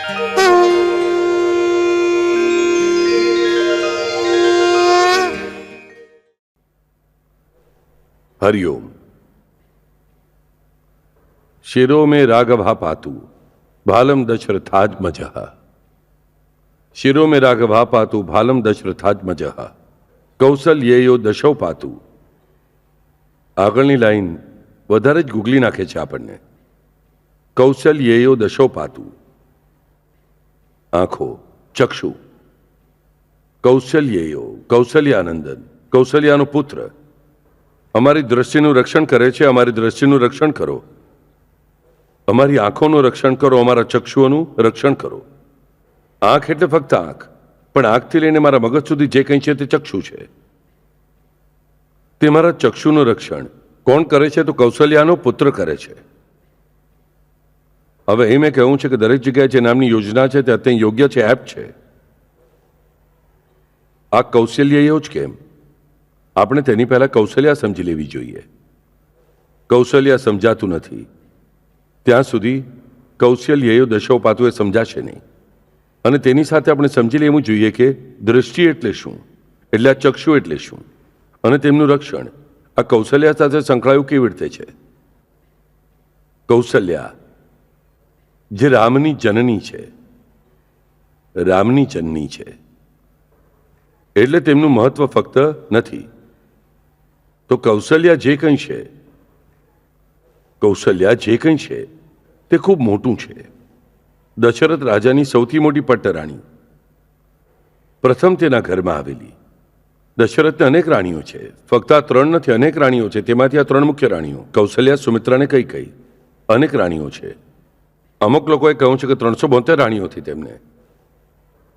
हरिओम। शिरो में राघवा पातु भालम दशरथात्मजः। शिरो में राघवा पातु भालम दशरथात्मजः कौसल्येयो दशौ पातु। આગળની લાઈન વધારે જ ગુગલી નાખે છે આપણને. કૌશલ્યેયો દશો પાતુ. આંખો, ચક્ષુ. કૌશલ્યેયો, કૌશલ્યાનંદન, કૌશલ્યાનો પુત્ર. અમારી દ્રષ્ટિનું રક્ષણ કરે છે, અમારી દ્રષ્ટિનું રક્ષણ કરો. અમારી આંખોનું રક્ષણ કરો, અમારા ચક્ષુઓનું રક્ષણ કરો. આંખ એટલે ફક્ત આંખ, પણ આંખથી લઈને મારા મગજ સુધી જે કંઈ છે તે ચક્ષુ છે. તે મારા ચક્ષુનું રક્ષણ કોણ કરે છે? તો કૌશલ્યાનો પુત્ર કરે છે. હવે એ મેં કહ્યું છે કે દરેક જગ્યાએ જે નામની યોજના છે તે અત્યંત યોગ્ય છે, એપ છે. આ કૌશલ્ય જ કેમ? આપણે તેની પહેલા કૌશલ્યા સમજી લેવી જોઈએ. કૌશલ્યા સમજાતું નથી ત્યાં સુધી કૌશલ્ય દશો પાતું એ સમજાશે નહીં. અને તેની સાથે આપણે સમજી લેવું જોઈએ કે દૃષ્ટિ એટલે શું, એટલે આ ચક્ષુ એટલે શું, અને તેમનું રક્ષણ આ કૌશલ્યા સાથે સંકળાયું કેવી રીતે છે. કૌશલ્યા જે રામની જનની છે, રામની જનની છે, એટલે તેમનું મહત્વ ફક્ત નથી. તો કૌશલ્યા જે કંઈ છે, કૌશલ્યા જે કંઈ છે તે ખૂબ મોટું છે. દશરથ રાજાની સૌથી મોટી પટ્ટરાણી, પ્રથમ તેના ઘરમાં આવેલી. દશરથને અનેક રાણીઓ છે, ફક્ત આ ત્રણ નથી, અનેક રાણીઓ છે. તેમાંથી આ ત્રણ મુખ્ય રાણીઓ કૌશલ્યા સુમિત્રાને કઈ કઈ અનેક રાણીઓ છે. અમુક લોકોએ કહ્યું છે કે 372 રાણીઓ હતી તેમને,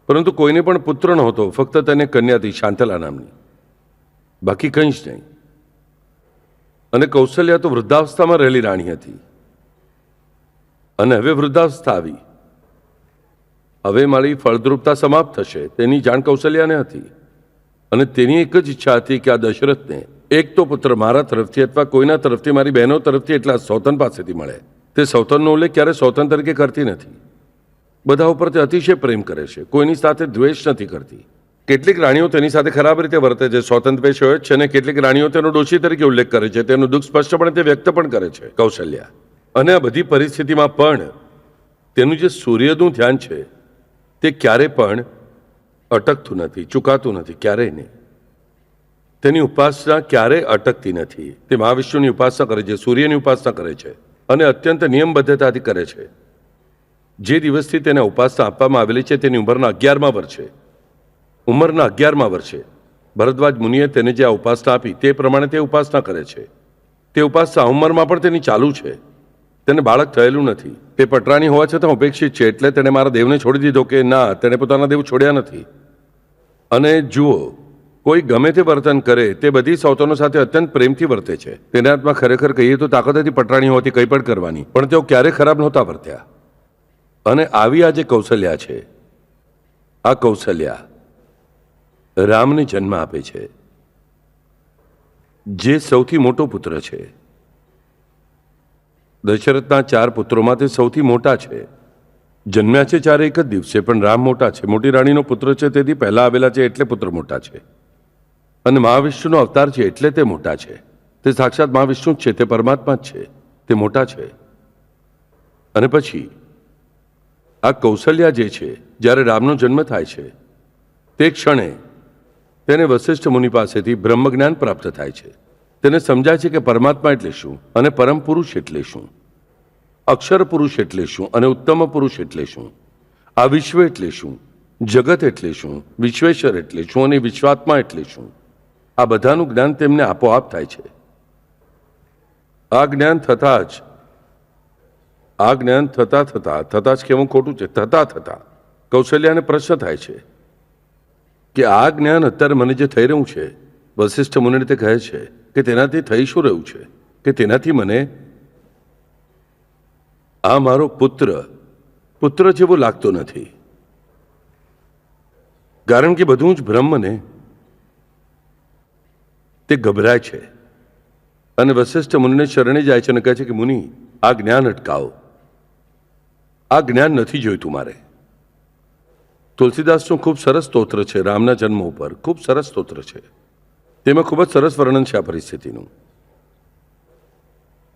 પરંતુ કોઈને પણ પુત્ર નહોતો, ફક્ત તેને કન્યા હતી શાંતલા નામની, બાકી કંઈ જ નહીં. અને કૌશલ્યા તો વૃદ્ધાવસ્થામાં રહેલી રાણી હતી, અને હવે વૃદ્ધાવસ્થા આવી, હવે મારી ફળદ્રુપતા સમાપ્ત થશે તેની જાણ કૌશલ્યાને હતી. અને તેની એક જ ઈચ્છા હતી કે આ દશરથને એક તો પુત્ર મારા તરફથી અથવા કોઈના તરફથી, મારી બહેનો તરફથી, એટલા સૌતન પાસેથી મળે. તે સૌતનનો ઉલ્લેખ ક્યારે સૌતન તરીકે કરતી નથી. બધા ઉપર તે અતિશય પ્રેમ કરે છે, કોઈની સાથે દ્વેષ નથી કરતી. કેટલીક રાણીઓ તેની સાથે ખરાબ રીતે વર્તે છે, સ્વતંત્ર દ્વેષ હોય છે, અને કેટલીક રાણીઓ તેનો દોષી તરીકે ઉલ્લેખ કરે છે, તેનું દુઃખ સ્પષ્ટપણે તે વ્યક્ત પણ કરે છે કૌશલ્યા. અને આ બધી પરિસ્થિતિમાં પણ તેનું જે સૂર્યનું ધ્યાન છે તે ક્યારે પણ અટકતું નથી, ચૂકાતું નથી, ક્યારેય નહીં. તેની ઉપાસના ક્યારેય અટકતી નથી. તે મહાવિષ્ણુની ઉપાસના કરે છે, સૂર્યની ઉપાસના કરે છે, અને અત્યંત નિયમબદ્ધતાથી કરે છે. જે દિવસથી તેને ઉપાસના આપવામાં આવેલી છે તેની ઉંમરના 11મા વર્ષે, ઉંમરના 11મા વર્ષે ભરદ્વાજ મુનિએ તેને જે આ ઉપાસના આપી તે પ્રમાણે તે ઉપાસના કરે છે. તે ઉપાસના ઉંમરમાં પણ તેની ચાલુ છે. તેને બાળક થયેલું નથી. તે પટરાણી હોવા છતાં ઉપેક્ષિત છે, એટલે તેણે મારા દેવને છોડી દીધો કે ના, તેણે પોતાના દેવ છોડ્યા નથી. અને જુઓ, કોઈ ગમે તે વર્તન કરે તે બધી સૌતનો સાથે અત્યંત પ્રેમથી વર્તે છે. તેના હાથમાં ખરેખર કહીએ તો તાકાત હતી પટરાણી હોવાથી કંઈ પણ કરવાની, પણ તેઓ ક્યારેય ખરાબ નહોતા વર્ત્યા. અને આવી આ જે કૌશલ્યા છે, આ કૌશલ્યા રામને જન્મ આપે છે, જે સૌથી મોટો પુત્ર છે. દશરથના 4 પુત્રોમાં તે સૌથી મોટા છે. જન્મ્યા છે ચારે એક જ દિવસે, પણ રામ મોટા છે. મોટી રાણીનો પુત્ર છે, તેથી પહેલા આવેલા છે એટલે પુત્ર મોટા છે. અને મહાવિષ્ણુનો અવતાર છે એટલે તે મોટા છે. તે સાક્ષાત મહાવિષ્ણુ જ છે, તે પરમાત્મા જ છે, તે મોટા છે. અને પછી આ કૌશલ્યા જે છે, જ્યારે રામનો જન્મ થાય છે તે ક્ષણે તેને વશિષ્ઠ મુનિ પાસેથી બ્રહ્મજ્ઞાન પ્રાપ્ત થાય છે. તેને સમજાય છે કે પરમાત્મા એટલે શું, અને પરમ પુરુષ એટલે શું, અક્ષર પુરુષ એટલે શું, અને ઉત્તમ પુરુષ એટલે શું, આ વિશ્વ એટલે શું, જગત એટલે શું, વિશ્વેશ્વર એટલે શું, અને વિશ્વાત્મા એટલે શું. આ બધાનું જ્ઞાન તેમને આપોઆપ થાય છે. આ જ્ઞાન થતાં જ, આ જ્ઞાન થતાં જ કેવું ખોટું છે, થતાં કૌશલ્યાને પ્રશ્ન થાય છે કે આ જ્ઞાન અત્યારે મને જે થઈ રહ્યું છે, વશિષ્ઠ મુનિને તે કહે છે કે તેનાથી થઈ શું રહ્યું છે, કે તેનાથી મને આ મારો પુત્ર જેવો લાગતો નથી. કારણ કે બધું જ બ્રહ્મને તે ગભરાય છે. અને વશિષ્ઠ મુનિને શરણે જાય છે અને કહે છે કે મુનિ, આ જ્ઞાન અટકાવો. આ જ્ઞાન નથી જોઈતું મારે. તુલસીદાસનું ખૂબ સરસ સ્તોત્ર છે રામના જન્મ ઉપર, ખૂબ સરસ સ્તોત્ર છે. તેમાં ખૂબ જ સરસ વર્ણન છે આ પરિસ્થિતિનું.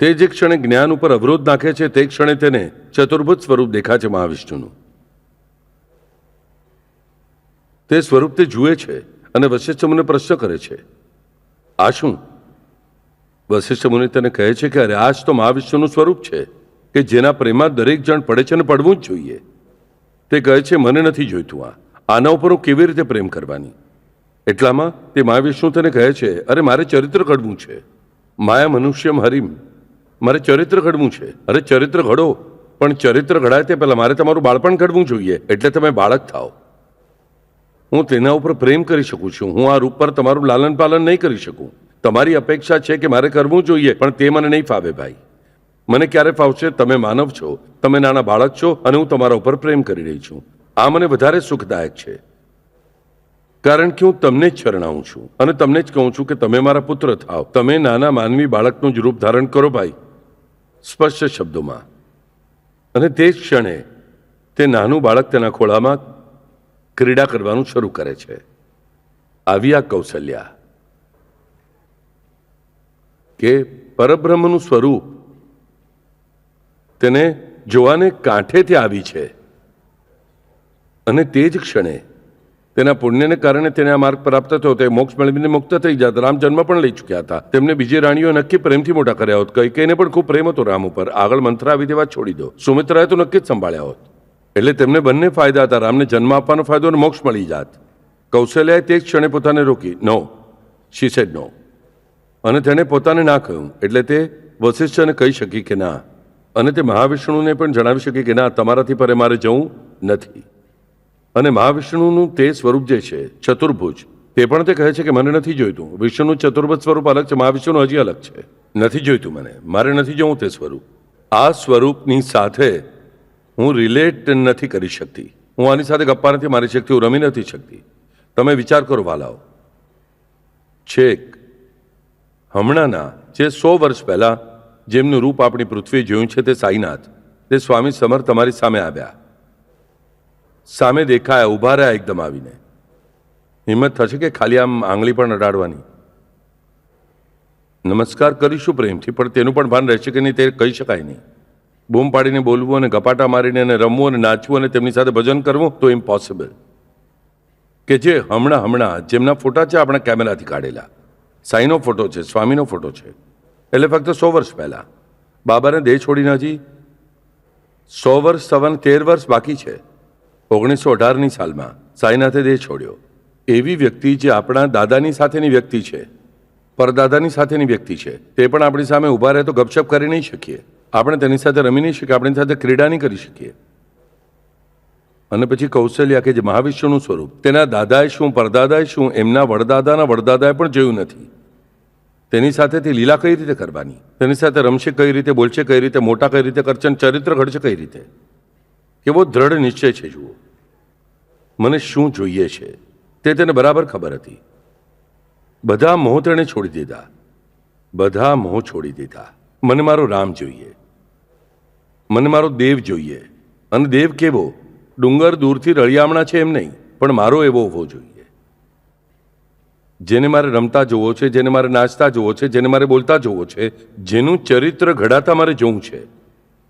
તે જે ક્ષણે જ્ઞાન ઉપર અવરોધ નાખે છે તે ક્ષણે તેને ચતુર્ભુજ સ્વરૂપ દેખાય છે મહાવિષ્ણુનું. તે સ્વરૂપ તે જુએ છે અને વશિષ્ઠ મુનિને પ્રશ્ન કરે છે, આ શું? વશિષ્ઠ મુનિ તેને કહે છે કે અરે આ જ તો મહાવિષ્ણુનું સ્વરૂપ છે કે જેના પ્રેમમાં દરેક જણ પડે છે અને પડવું જ જોઈએ. તે કહે છે મને નથી જોઈતું આના ઉપર હું કેવી રીતે પ્રેમ કરવાની? એટલામાં તે મહાવિષ્ણુ તેને કહે છે અરે મારે ચરિત્ર ઘડવું છે. માયા મનુષ્યમ હરિમ, મારે ચરિત્ર ઘડવું છે. અરે ચરિત્ર ઘડો, પણ ચરિત્ર ઘડાય તે પહેલા મારે તમારું બાળપણ ઘડવું જોઈએ, એટલે તમે બાળક થાઓ. હું તેના ઉપર પ્રેમ કરી શકું છું, હું આ રૂપ પર તમારું લાલન પાલન નહીં કરી શકું. તમારી અપેક્ષા છે કે મારે કરવું જોઈએ, પણ તે મને નહીં ફાવે ભાઈ. મને ક્યારે ફાવશે? તમે માનવ છો, તમે નાના બાળક છો અને હું તમારા ઉપર પ્રેમ કરી રહી છું. આ મને વધારે સુખદાયક છે, કારણ કે હું તમને જ શરણાવું છું અને તમને જ કહું છું કે તમે મારા પુત્ર થાઓ. તમે નાના માનવી બાળકનું જ રૂપ ધારણ કરો ભાઈ, સ્પષ્ટ શબ્દોમાં. અને તે જ ક્ષણે તે નાનું બાળક તેના ખોળામાં ક્રીડા કરવાનું શરૂ કરે છે. આવી આ કૌશલ્યા કે પરબ્રહ્મનું સ્વરૂપ તેને જોવાને કાંઠેથી આવી છે અને તે જ ક્ષણે તેના પુણ્યને કારણે તેને આ માર્ગ પ્રાપ્ત થયો. તે મોક્ષ મેળવીને મુક્ત થઈ જાત. રામ જન્મ પણ લઈ ચૂક્યા હતા. તેમને બીજી રાણીઓ નક્કી પ્રેમથી મોટા કર્યા હોત. કૈકેયીને પણ ખૂબ પ્રેમ હતો રામ ઉપર. આગળ મંથરા આવી દેવા છોડી દો. સુમિત્રાએ તો નક્કી જ સંભાળ્યા હોત. એટલે તેમને બંને ફાયદા હતા. રામને જન્મ આપવાનો ફાયદો અને મોક્ષ મળી જાત. કૌશલ્યાએ તે જ ક્ષણે પોતાને રોકી. નો, શી સેડ નો. અને તેણે પોતાને ના કહ્યું. એટલે તે વશિષ્ઠને કહી શકી કે ના, અને તે મહાવિષ્ણુને પણ જણાવી શકી કે ના, તમારાથી પરે મારે જવું નથી. અને મહાવિષ્ણુનું તે સ્વરૂપ જે છે ચતુર્ભુજ, તે પણ તે કહે છે કે મને નથી જોઈતું. વિષ્ણુનું ચતુર્ભુજ સ્વરૂપ અલગ છે, મહાવિષ્ણુનું હજી અલગ છે. નથી જોઈતું મને, મારે નથી જોવું તે સ્વરૂપ. આ સ્વરૂપની સાથે હું રિલેટ નથી કરી શકતી. હું આની સાથે ગપ્પા નથી મારી શકતી, હું રમી નથી શકતી. તમે વિચાર કરો વાલાઓ, છેક હમણાંના જે 100 વર્ષ પહેલા જેમનું રૂપ આપણી પૃથ્વી જોયું છે તે સાઈનાથ, તે સ્વામી સમર્થ તમારી સામે આવ્યા, સામે દેખાયા, ઊભા રહ્યા એકદમ આવીને. હિંમત થશે કે ખાલી આમ આંગળી પણ અડાડવાની? નમસ્કાર કરીશું પ્રેમથી, પણ તેનું પણ ભાન રહેશે કે નહીં તે કહી શકાય નહીં. બૂમ પાડીને બોલવું અને ગપાટા મારીને અને રમવું અને નાચવું અને તેમની સાથે ભજન કરવું તો ઇમ્પોસિબલ. કે જે હમણાં જેમના ફોટા છે આપણા કેમેરાથી કાઢેલા, સાઈનો ફોટો છે, સ્વામીનો ફોટો છે, એટલે ફક્ત 100 વર્ષ પહેલા. બાબાને દેહ છોડીને હજી 100 વર્ષ, 13 વર્ષ બાકી છે. 1918ની સાલમાં સાઈનાથે દેહ છોડ્યો. એવી વ્યક્તિ જે આપણા દાદાની સાથેની વ્યક્તિ છે, પરદાદાની સાથેની વ્યક્તિ છે, તે પણ આપણી સામે ઊભા રહે તો ગપશપ કરી નહીં શકીએ, આપણે તેની સાથે રમી નહીં શકીએ, આપણી સાથે ક્રીડા નહીં કરી શકીએ. અને પછી કૌશલ્યા કે જે મહાવિષ્ણુનું સ્વરૂપ, તેના દાદાએ શું, પરદાદાએ શું, એમના વડદાદાના વડદાદાએ પણ જોયું નથી. તેની સાથે તે લીલા કઈ રીતે કરવાની, તેની સાથે રમશે કઈ રીતે, બોલશે કઈ રીતે, મોટા કઈ રીતે કરશે, ચરિત્ર ઘડશે કઈ રીતે. કેવો દ્રઢ નિશ્ચય છે. જુઓ, મને શું જોઈએ છે તે તેને બરાબર ખબર હતી. બધા મોહ તેણે છોડી દીધા, બધા મોહ છોડી દીધા. મને મારો રામ જોઈએ, મને મારો દેવ જોઈએ. અને દેવ કેવો? ડુંગર દૂરથી રળિયામણા છે એમ નહીં, પણ મારો એવો હોવો જોઈએ, જેને મારે રમતા જોવો છે, જેને મારે નાચતા જોવો છે, જેને મારે બોલતા જોવો છે, જેનું ચરિત્ર ઘડાતા મારે જોવું છે.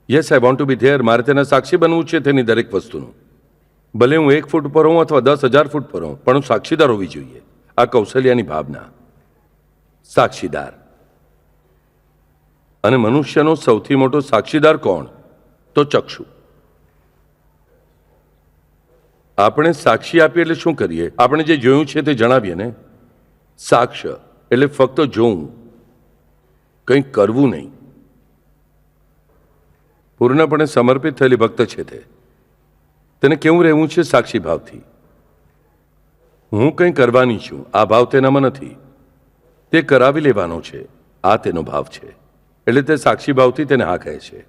Yes, I want to be there. મારે તેના સાક્ષી બનવું છે તેની દરેક વસ્તુનું. ભલે હું 1 ફૂટ પર હોઉં અથવા 10,000 ફૂટ પર હોઉં, પણ હું સાક્ષીદાર હોવી જોઈએ. આ કૌશલ્યાની ભાવના, સાક્ષીદાર. અને મનુષ્યનો સૌથી મોટો સાક્ષીદાર કોણ? તો ચક્ષુ. આપણે સાક્ષી આપીએ એટલે શું કરીએ? આપણે જે જોયું છે તે જણાવીએ ને. સાક્ષ એટલે ફક્ત જોવું, કંઈક કરવું નહીં. પૂર્ણપણે સમર્પિત થયેલી ભક્ત છે તે. તેને કેવું રહેવું છે? સાક્ષી ભાવથી. હું કંઈ કરવાની છું, આ ભાવ તેનામાં નથી. તે કરાવી લેવાનો છે, આ તેનો ભાવ છે. એટલે તે સાક્ષી ભાવથી તેને હા કહે છે.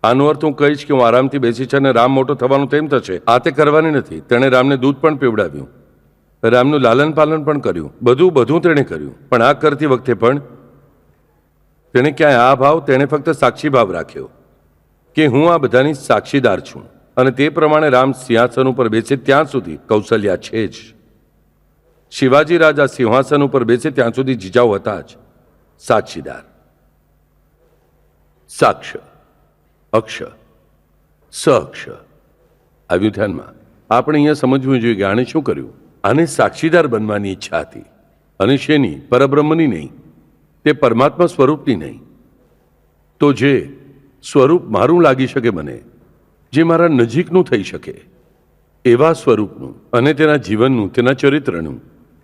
આનો અર્થ હું કહીશ કે હું આરામથી બેસી છે અને રામ મોટો થવાનું તેમ થશે, આ તે કરવાની નથી. તેણે રામને દૂધ પણ પીવડાવ્યું, રામનું લાલન પાલન પણ કર્યું, બધું તેણે કર્યું. પણ આ કરતી વખતે પણ તેણે ક્યાંય આ ભાવ, તેણે ફક્ત સાક્ષી ભાવ રાખ્યો કે હું આ બધાની સાક્ષીદાર છું. અને તે પ્રમાણે રામ સિંહાસન ઉપર બેસે ત્યાં સુધી કૌશલ્યા છે જ. શિવાજી રાજા સિંહાસન ઉપર બેસે ત્યાં સુધી જીજાઉ હતા જ સાક્ષીદાર. સાક્ષ, અક્ષ, સઅક્ષ આવ્યું ધ્યાનમાં. આપણે અહીંયા સમજવું જોઈએ કે આણે શું કર્યું. આને સાક્ષીદાર બનવાની ઈચ્છા હતી, અને શેની? પરબ્રહ્મની નહીં, તે પરમાત્મા સ્વરૂપની નહીં. તો જે સ્વરૂપ મારું લાગી શકે મને, જે મારા નજીકનું થઈ શકે એવા સ્વરૂપનું, અને તેના જીવનનું, તેના ચરિત્રનું,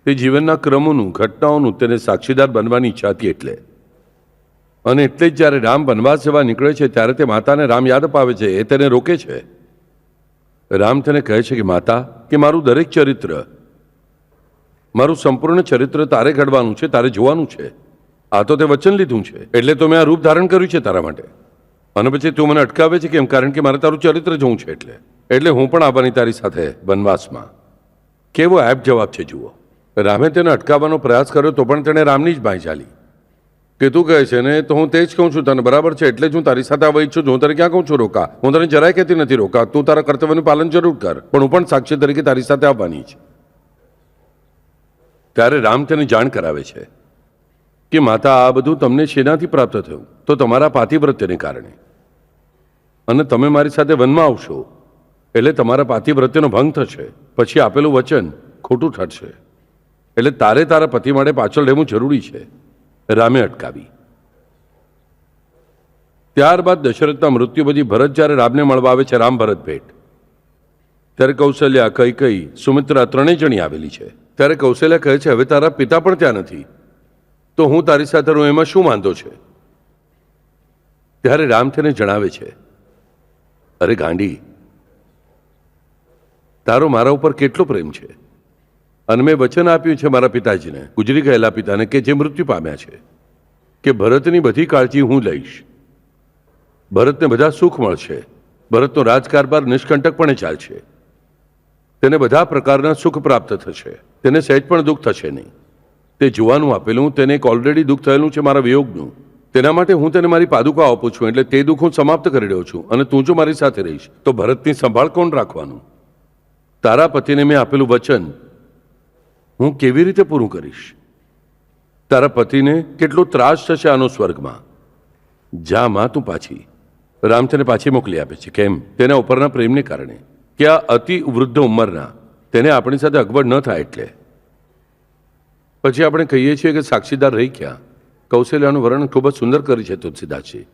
તે જીવનના ક્રમોનું, ઘટનાઓનું તેને સાક્ષીદાર બનવાની ઈચ્છા હતી. અને એટલે જ જ્યારે રામ વનવાસ જવા નીકળે છે ત્યારે તે માતાને રામ યાદ અપાવે છે, એ તેને રોકે છે. રામ તેને કહે છે કે માતા, કે મારું દરેક ચરિત્ર, મારું સંપૂર્ણ ચરિત્ર તારે ઘડવાનું છે, તારે જોવાનું છે. આ તો તે વચન લીધું છે, એટલે તો મેં આ રૂપ ધારણ કર્યું છે તારા માટે. અને પછી તું મને અટકાવે છે કેમ? કારણ કે મારે તારું ચરિત્ર જોવું છે. એટલે હું પણ આવવાની તારી સાથે વનવાસમાં. કેવો એપ જવાબ છે જુઓ. રામે તેને અટકાવવાનો પ્રયાસ કર્યો તો પણ તેણે રામની જ બાંય ચાલી કે તું કહે છે ને તો હું તે જ કહું છું તને, બરાબર છે, એટલે જ હું તારી સાથે આવવા ઈચ્છું છું. હું તને ક્યાં કહું છું રોકા? હું તને જરાય કહેતી નથી રોકા. તું તારા કર્તવ્યનું પાલન જરૂર કર, પણ હું પણ સાક્ષી તરીકે તારી સાથે આવવાની છે. ત્યારે રામ તેને જાણ કરાવે છે કે માતા, આ બધું તમને શેનાથી પ્રાપ્ત થયું? તો તમારા પાતિવ્રત્યને કારણે. અને તમે મારી સાથે વનમાં આવશો એટલે તમારા પાતિવ્રત્યનો ભંગ થશે, પછી આપેલું વચન ખોટું ઠરશે. એટલે તારે તારા પતિ માટે પાછળ રહેવું જરૂરી છે. રામે અટકાવી. ત્યારબાદ દશરથના મૃત્યુ પછી ભરત જ્યારે રામને મળવા આવે છે, રામ ભરત ભેટ, ત્યારે કૌશલ્યા, કૈકેયી, સુમિત્રા ત્રણેય જણી આવેલી છે. ત્યારે કૌશલ્યા કહે છે, હવે તારા પિતા પણ ત્યાં નથી, તો હું તારી સાથે રહું, એમાં શું વાંધો છે? ત્યારે રામ તેને જણાવે છે, અરે ગાંડી, તારો મારા ઉપર કેટલો પ્રેમ છે, અને મેં વચન આપ્યું છે મારા પિતાજીને, ગુજરી ગયેલા પિતાને, કે જે મૃત્યુ પામ્યા છે, કે ભરતની બધી કાળજી હું લઈશ. ભરતને બધા સુખ મળશે, ભરતનો રાજકારભાર નિષ્કંટકપણે ચાલશે, તેને બધા પ્રકારના સુખ પ્રાપ્ત થશે, તેને સહેજ પણ દુઃખ થશે નહીં. તે જોવાનું આપેલું, તેને એક ઓલરેડી દુઃખ થયેલું છે મારા વિયોગનું, તેના માટે હું તેને મારી પાદુકા આપું છું. એટલે તે દુઃખ હું સમાપ્ત કરી રહ્યો છું. અને તું જો મારી સાથે રહીશ તો ભરતની સંભાળ કોણ રાખવાનું? તારા પતિને મેં આપેલું વચન હું કેવી રીતે પૂરું કરીશ? તારા પતિને કેટલો ત્રાસ થશે આનો સ્વર્ગમાં. જા માં, તું પાછી. રામ તેને પાછી મોકલી આપે છે. કેમ? તેના ઉપરના પ્રેમને કારણે, કે આ અતિ વૃદ્ધ ઉંમરના તેને આપણી સાથે અગવડ ન થાય. એટલે પછી આપણે કહીએ છીએ કે સાક્ષીદાર રહી ક્યાં? કૌશલ્યાનું વર્ણન ખૂબ જ સુંદર કરી છે તુલસીદાસજી,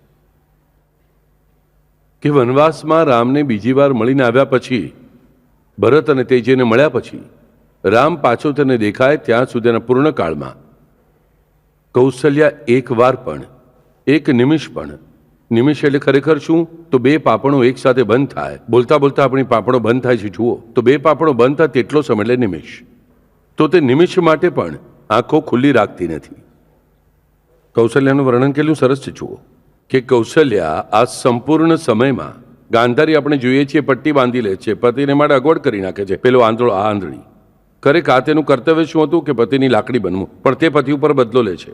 કે વનવાસમાં રામને બીજી વાર મળીને આવ્યા પછી, ભરત અને તેજને મળ્યા પછી, રામ પાછો તેને દેખાય ત્યાં સુધીના પૂર્ણકાળમાં કૌશલ્યા એક વાર પણ, એક નિમિષ પણ, નિમિષ એટલે ખરેખર શું? તો બે પાપણો એક સાથે બંધ થાય. બોલતા બોલતા આપણી પાપણો બંધ થાય છે જુઓ, તો બે પાપણો બંધ થાય તેટલો સમય એટલે નિમિષ. તો તે નિમિષ માટે પણ આંખો ખુલ્લી રાખતી નથી. કૌશલ્યાનું વર્ણન કેટલું સરસ છે જુઓ, કે કૌશલ્યા આ સંપૂર્ણ સમયમાં, ગાંધારી આપણે જોઈએ છીએ પટ્ટી બાંધી લે છે, પતિને માટે અગવડ કરી નાખે છે, પેલો આંધળો આ આંધળી. ખરેખર આ તેનું કર્તવ્ય શું હતું? કે પતિની લાકડી બનવું, પણ તે પતિ ઉપર બદલો લે છે.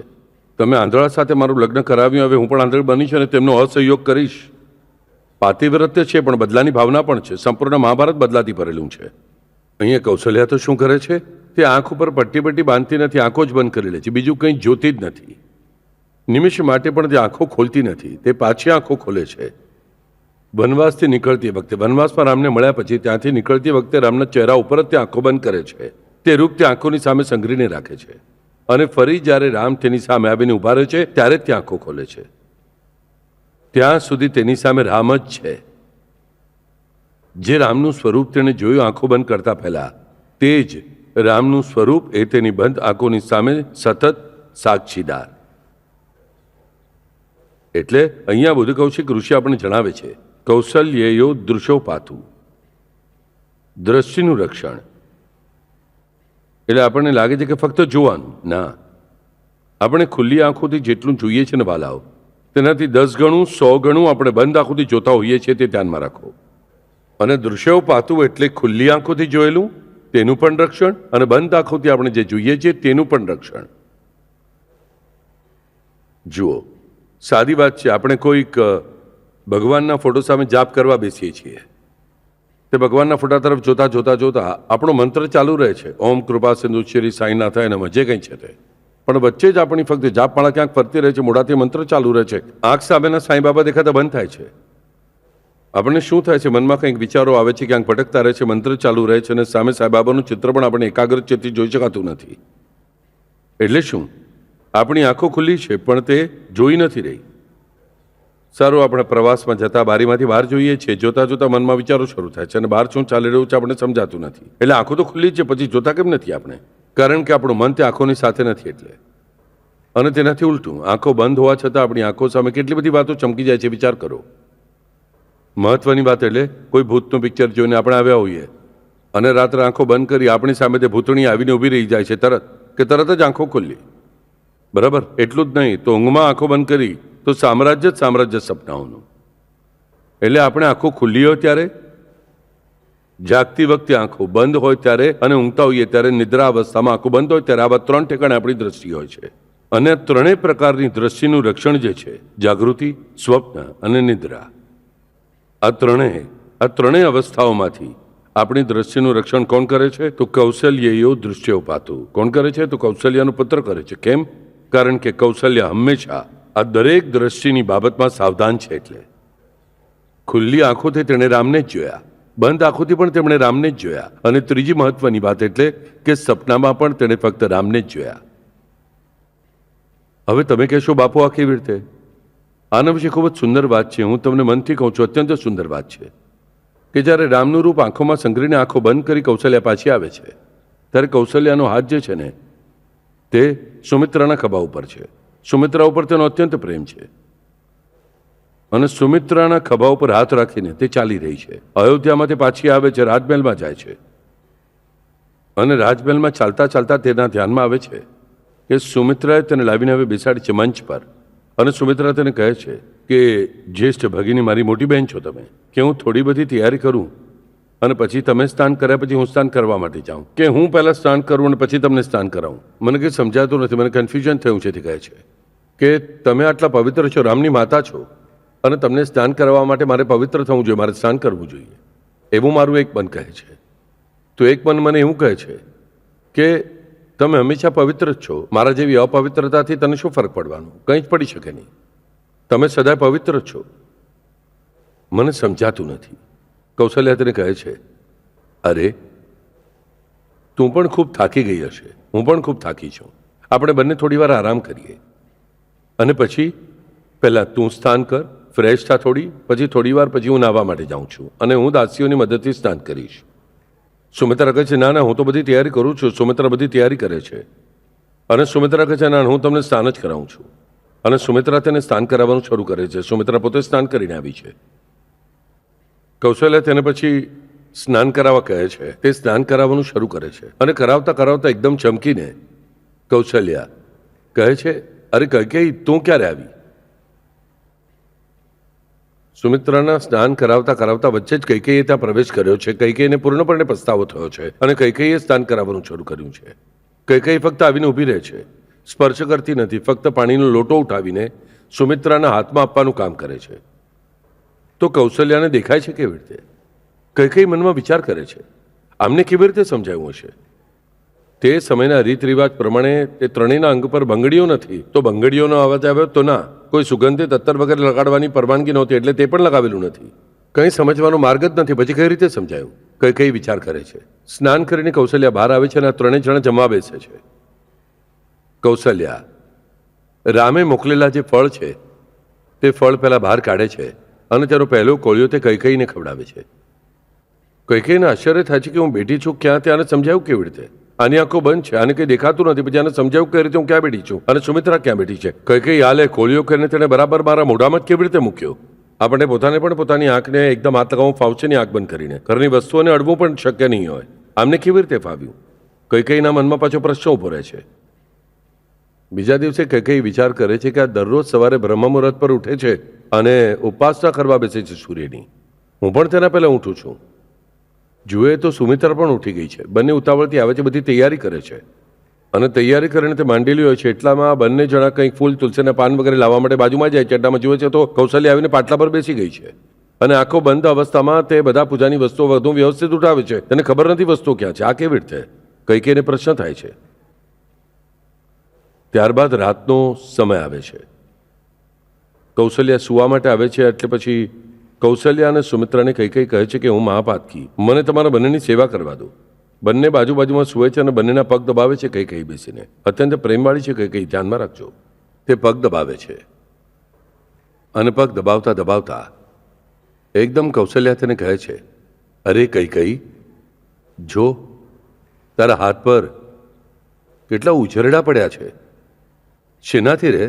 તમે આંધળા સાથે મારું લગ્ન કરાવ્યું, હવે હું પણ આંધળ બનીશ અને તેમનો અસહયોગ કરીશ. પાતિવ્રત્ય છે પણ બદલાની ભાવના પણ છે. સંપૂર્ણ મહાભારત બદલાથી ભરેલું છે. અહીંયા કૌશલ્યા તો શું કરે છે? તે આંખ ઉપર પટ્ટી બાંધતી નથી, આંખો જ બંધ કરી લે છે, બીજું કંઈ જોતી જ નથી. નિમિષ માટે પણ તે આંખો ખોલતી નથી, તે પાછી આંખો ખોલે છે. વનવાસથી નીકળતી વખતે, વનવાસમાં રામને મળ્યા પછી ત્યાંથી નીકળતી વખતે રામના ચહેરા ઉપર જ તે આંખો બંધ કરે છે. તે રૂપ તે આંખોની સામે સંઘરીને રાખે છે, અને ફરી જ્યારે રામ તેની સામે આવીને ઉભા રહે છે ત્યારે જ તે આંખો ખોલે છે. ત્યાં સુધી તેની સામે રામ જ છે. જે રામનું સ્વરૂપ તેણે જોયું આંખો બંધ કરતા પહેલા, તે જ રામનું સ્વરૂપ એ તેની બંધ આંખોની સામે સતત સાક્ષીદાર. એટલે અહીંયા બુદ્ધ કૌશિક ઋષિ આપણને જણાવે છે, કૌશલ્યેયો દૃશોપાતું, દ્રષ્ટિનું રક્ષણ. એટલે આપણને લાગે છે કે ફક્ત જોવાનું, ના, આપણે ખુલ્લી આંખોથી જેટલું જોઈએ છે ને વાલાઓ, તેનાથી 10 ગણું 100 ગણું આપણે બંધ આંખોથી જોતા હોઈએ છીએ, તે ધ્યાનમાં રાખો. અને દૃશ્યોપાતું એટલે ખુલ્લી આંખોથી જોયેલું તેનું પણ રક્ષણ, અને બંધ આંખોથી આપણે જે જોઈએ છીએ તેનું પણ રક્ષણ. જુઓ, સાદી વાત છે, આપણે કોઈક ભગવાનના ફોટો સામે જાપ કરવા બેસીએ છીએ, તે ભગવાનના ફોટા તરફ જોતા જોતા જોતા આપણો મંત્ર ચાલુ રહે છે, ઓમ કૃપા સિંધુ શ્રી સાંઈનાથ એનામાં જે કંઈ છે તે. પણ વચ્ચે જ આપણી ફક્ત જાપમાળા ક્યાંક ફરતી રહે છે, મોઢાથી મંત્ર ચાલુ રહે છે, આંખ સામેના સાંઈ બાબા દેખાતા બંધ થાય છે. આપણને શું થાય છે? મનમાં કંઈક વિચારો આવે છે, ક્યાંક ભટકતા રહે છે, મંત્ર ચાલુ રહે છે અને સામે સાંઈ બાબાનું ચિત્ર પણ આપણે એકાગ્ર ચિત્તથી જોઈ શકાતું નથી. એટલે શું? આપણી આંખો ખુલ્લી છે પણ તે જોઈ નથી રહી. સારું, આપણે પ્રવાસમાં જતા બારીમાંથી બહાર જોઈએ છીએ, જોતા જોતા મનમાં વિચારો શરૂ થાય છે અને બહાર શું ચાલી રહ્યું છે આપણે સમજાતું નથી. એટલે આંખો તો ખુલ્લી છે, પછી જોતા કેમ નથી આપણે? કારણ કે આપણું મન તે આંખોની સાથે નથી એટલે. અને તેનાથી ઉલટું, આંખો બંધ હોવા છતાં આપણી આંખો સામે કેટલી બધી વાતો ચમકી જાય છે, વિચાર કરો. મહત્વની વાત એટલે કોઈ ભૂતનું પિક્ચર જોઈને આપણે આવ્યા હોઈએ અને રાત્રે આંખો બંધ કરી આપણી સામે તે ભૂતણી આવીને ઊભી રહી જાય છે તરત જ આંખો ખુલ્લી. બરાબર? એટલું જ નહીં તો ઊંઘમાં આંખો બંધ કરી તો સામ્રાજ્ય સપનાઓનું. એટલે આપણે આંખો ખુલ્લી હોય ત્યારે, જાગતી વખતે આંખો બંધ હોય ત્યારે અને ઊંઘતા હોઈએ ત્યારે, નિદ્રા અવસ્થામાં આંખો બંધ હોય ત્યારે આવા 3 ઠેકાણે આપણી દ્રષ્ટિ હોય છે. અને 3 પ્રકારની દ્રષ્ટિનું રક્ષણ જે છે, જાગૃતિ, સ્વપ્ન અને નિદ્રા, આ ત્રણેય અવસ્થાઓમાંથી આપણી દ્રષ્ટિનું રક્ષણ કોણ કરે છે? તો કૌશલ્યો દૃશ્યો પાતું. કોણ કરે છે? તો કૌશલ્યાનો પુત્ર કરે છે. કેમ? કારણ કે કૌશલ્ય હંમેશા આ દરેક દ્રષ્ટિની બાબતમાં સાવધાન છે. એટલે ખુલ્લી આંખોથી તેણે રામને જ જોયા, બંધ આંખોથી પણ તેમણે રામને જ જોયા. અને ત્રીજી મહત્વની વાત એટલે કે સપનામાં પણ તેણે ફક્ત રામને જ જોયા. હવે તમે કહેશો, બાપુ આ કેવી રીતે? આના વિશે ખૂબ જ સુંદર વાત છે. હું તમને મનથી કહું છું, અત્યંત સુંદર વાત છે કે જ્યારે રામનું રૂપ આંખોમાં સંઘરીને આંખો બંધ કરી કૌશલ્યા પાછી આવે છે ત્યારે કૌશલ્યાનો હાથ જે છે ને તે સુમિત્રાના ખભા ઉપર છે. સુમિત્રા ઉપર તેનો અત્યંત પ્રેમ છે અને સુમિત્રાના ખભા ઉપર હાથ રાખીને તે ચાલી રહી છે. અયોધ્યામાં તે પાછી આવે છે, રાજમહેલમાં જાય છે અને રાજમહેલમાં ચાલતા ચાલતા તેના ધ્યાનમાં આવે છે કે સુમિત્રાએ તેને લાવીને હવે બેસાડી છે મંચ પર. અને સુમિત્રા તેને કહે છે કે જ્યેષ્ઠ ભગીની મારી મોટી બહેન છો તમે, કે હું થોડી બધી તૈયારી કરું અને પછી તમે સ્નાન કર્યા પછી હું સ્નાન કરવા માટે જાઉં, કે હું પહેલાં સ્નાન કરું અને પછી તમને સ્નાન કરાવું? મને કંઈ સમજાતું નથી, મને કન્ફ્યુઝન થયું છે. તે કહે છે કે તમે આટલા પવિત્ર છો, રામની માતા છો અને તમને સ્નાન કરવા માટે મારે પવિત્ર થવું જોઈએ, મારે સ્નાન કરવું જોઈએ. એવું મારું એક મન કહે છે. તો એક મન મને એવું કહે છે કે તમે હંમેશા પવિત્ર જ છો, મારા જેવી અપવિત્રતાથી તને શું ફરક પડવાનો? કંઈ જ પડી શકે નહીં, તમે સદાય પવિત્ર જ છો. મને સમજાતું નથી. કૌશલ્યા તેને કહે છે, અરે તું પણ ખૂબ થાકી ગઈ હશે, હું પણ ખૂબ થાકી છું, આપણે બંને થોડી વાર આરામ કરીએ અને પછી પહેલાં તું સ્નાન કર, ફ્રેશ થા પછી થોડી વાર પછી હું નાહવા માટે જાઉં છું અને હું દાસીઓની મદદથી સ્નાન કરીશ. સુમિત્રા કહે છે, ના ના, હું તો બધી તૈયારી કરું છું. સુમિત્રા બધી તૈયારી કરે છે અને સુમિત્રા કહે છે, ના, હું તમને સ્નાન જ કરાવું છું. અને સુમિત્રા તેને સ્નાન કરાવવાનું શરૂ કરે છે. સુમિત્રા પોતે સ્નાન કરીને આવી છે. કૌશલ્ય તેને પછી સ્નાન કરાવવા કહે છે. તે સ્નાન કરાવવાનું શરૂ કરે છે અને કરાવતા કરાવતા એકદમ ચમકીને કૌશલ્યા કહે છે, અરે કૈકેયી, તું ક્યારે આવી? સુમિત્રાના સ્નાન કરાવતા કરાવતા વચ્ચે જ કૈકેયીએ ત્યાં પ્રવેશ કર્યો છે. કૈકેયીને પૂર્ણપણે પસ્તાવો થયો છે અને કૈકેયીએ સ્નાન કરાવવાનું શરૂ કર્યું છે. કૈકેયી ફક્ત આવીને ઊભી રહે છે, સ્પર્શ કરતી નથી, ફક્ત પાણીનો લોટો ઉઠાવીને સુમિત્રાના હાથમાં આપવાનું કામ કરે છે. તો કૌશલ્યાને દેખાય છે કેવી રીતે? કૈકેયી મનમાં વિચાર કરે છે, આમને કેવી રીતે સમજાવ્યું હશે? તે સમયના રીત રિવાજ પ્રમાણે તે ત્રણેયના અંગ પર બંગડીઓ નથી, તો બંગડીઓનો અવાજ આવ્યો તો ના, કોઈ સુગંધિત અત્તર વગેરે લગાડવાની પરવાનગી નહોતી એટલે તે પણ લગાવેલું નથી. કંઈ સમજવાનો માર્ગ જ નથી, પછી કઈ રીતે સમજાયું? કઈ વિચાર કરે છે. સ્નાન કરીને કૌશલ્યા બહાર આવે છે અને આ ત્રણેય જણા જમવા બેસે છે. કૌશલ્યા રામે મોકલેલા જે ફળ છે તે ફળ પહેલા બહાર કાઢે છે અને તેનો પહેલો કોળિયો તે કૈકેયીને ખવડાવે છે. કૈકેયીને આશ્ચર્ય થાય છે કે હું બેઠી છું ક્યાં, તે આને સમજાયું કેવી રીતે? આની આંખો બંધ છે, આને કંઈ દેખાતું નથી, પછી આને સમજાવું કઈ રીતે હું ક્યાં બેઠી છું અને સુમિત્રા ક્યાં બેઠી છે? કૈકેયી આલે કોળિયો કરીને તેને બરાબર મારા મોઢામાં જ કેવી રીતે મૂક્યો? આપણે પોતાને પણ પોતાની આંખને એકદમ હાથ લગાવવું ફાવશે નહીં, આંખ બંધ કરીને. ઘરની વસ્તુઓને અડવું પણ શક્ય નહીં હોય. આમને કેવી રીતે ફાવ્યું? કૈકેયીના મનમાં પાછો પ્રશ્ન ઉભો રહે છે. બીજા દિવસે કૈકેયી વિચાર કરે છે કે આ દરરોજ સવારે બ્રહ્મ મુહૂર્ત પર ઉઠે છે અને ઉપાસના કરવા બેસે છે સૂર્યની. હું પણ તેના પહેલાં ઉઠું છું. જુએ તો સુમિત્રા પણ ઉઠી ગઈ છે. બંને ઉતાવળથી આવે છે, બધી તૈયારી કરે છે અને તૈયારી કરીને તે માંડેલી હોય છે. એટલામાં બંને જણા કંઈક ફૂલ, તુલસીના પાન વગેરે લાવવા માટે બાજુમાં જાય છે. એટલામાં જુએ છે તો કૌશલ્યા આવીને પાટલા પર બેસી ગઈ છે અને આંખો બંધ અવસ્થામાં તે બધા પૂજાની વસ્તુઓ વધુ વ્યવસ્થિત ઉઠાવે છે. તેને ખબર નથી વસ્તુઓ ક્યાં છે. આ કેવી રીતે? કઈકેયીને પ્રશ્ન થાય છે. ત્યારબાદ રાતનો સમય આવે છે. કૌશલ્યા સુવા માટે આવે છે. એટલે પછી કૌશલ્યા અને સુમિત્રાને કઈકેયી કહે છે કે હું મહાપાતકી, મને તમારા બંનેની સેવા કરવા દો. બંને બાજુમાં સૂવે છે અને બંનેના પગ દબાવે છે. કઈકેયી બેસીને અત્યંત પ્રેમવાળી છે. કઈકેયી ધ્યાનમાં રાખજો. તે પગ દબાવે છે અને પગ દબાવતા દબાવતા એકદમ કૌશલ્યા તેને કહે છે, અરે કઈકેયી, જો તારા હાથ પર કેટલા ઉજરડા પડ્યા છે. શેનાથી રે?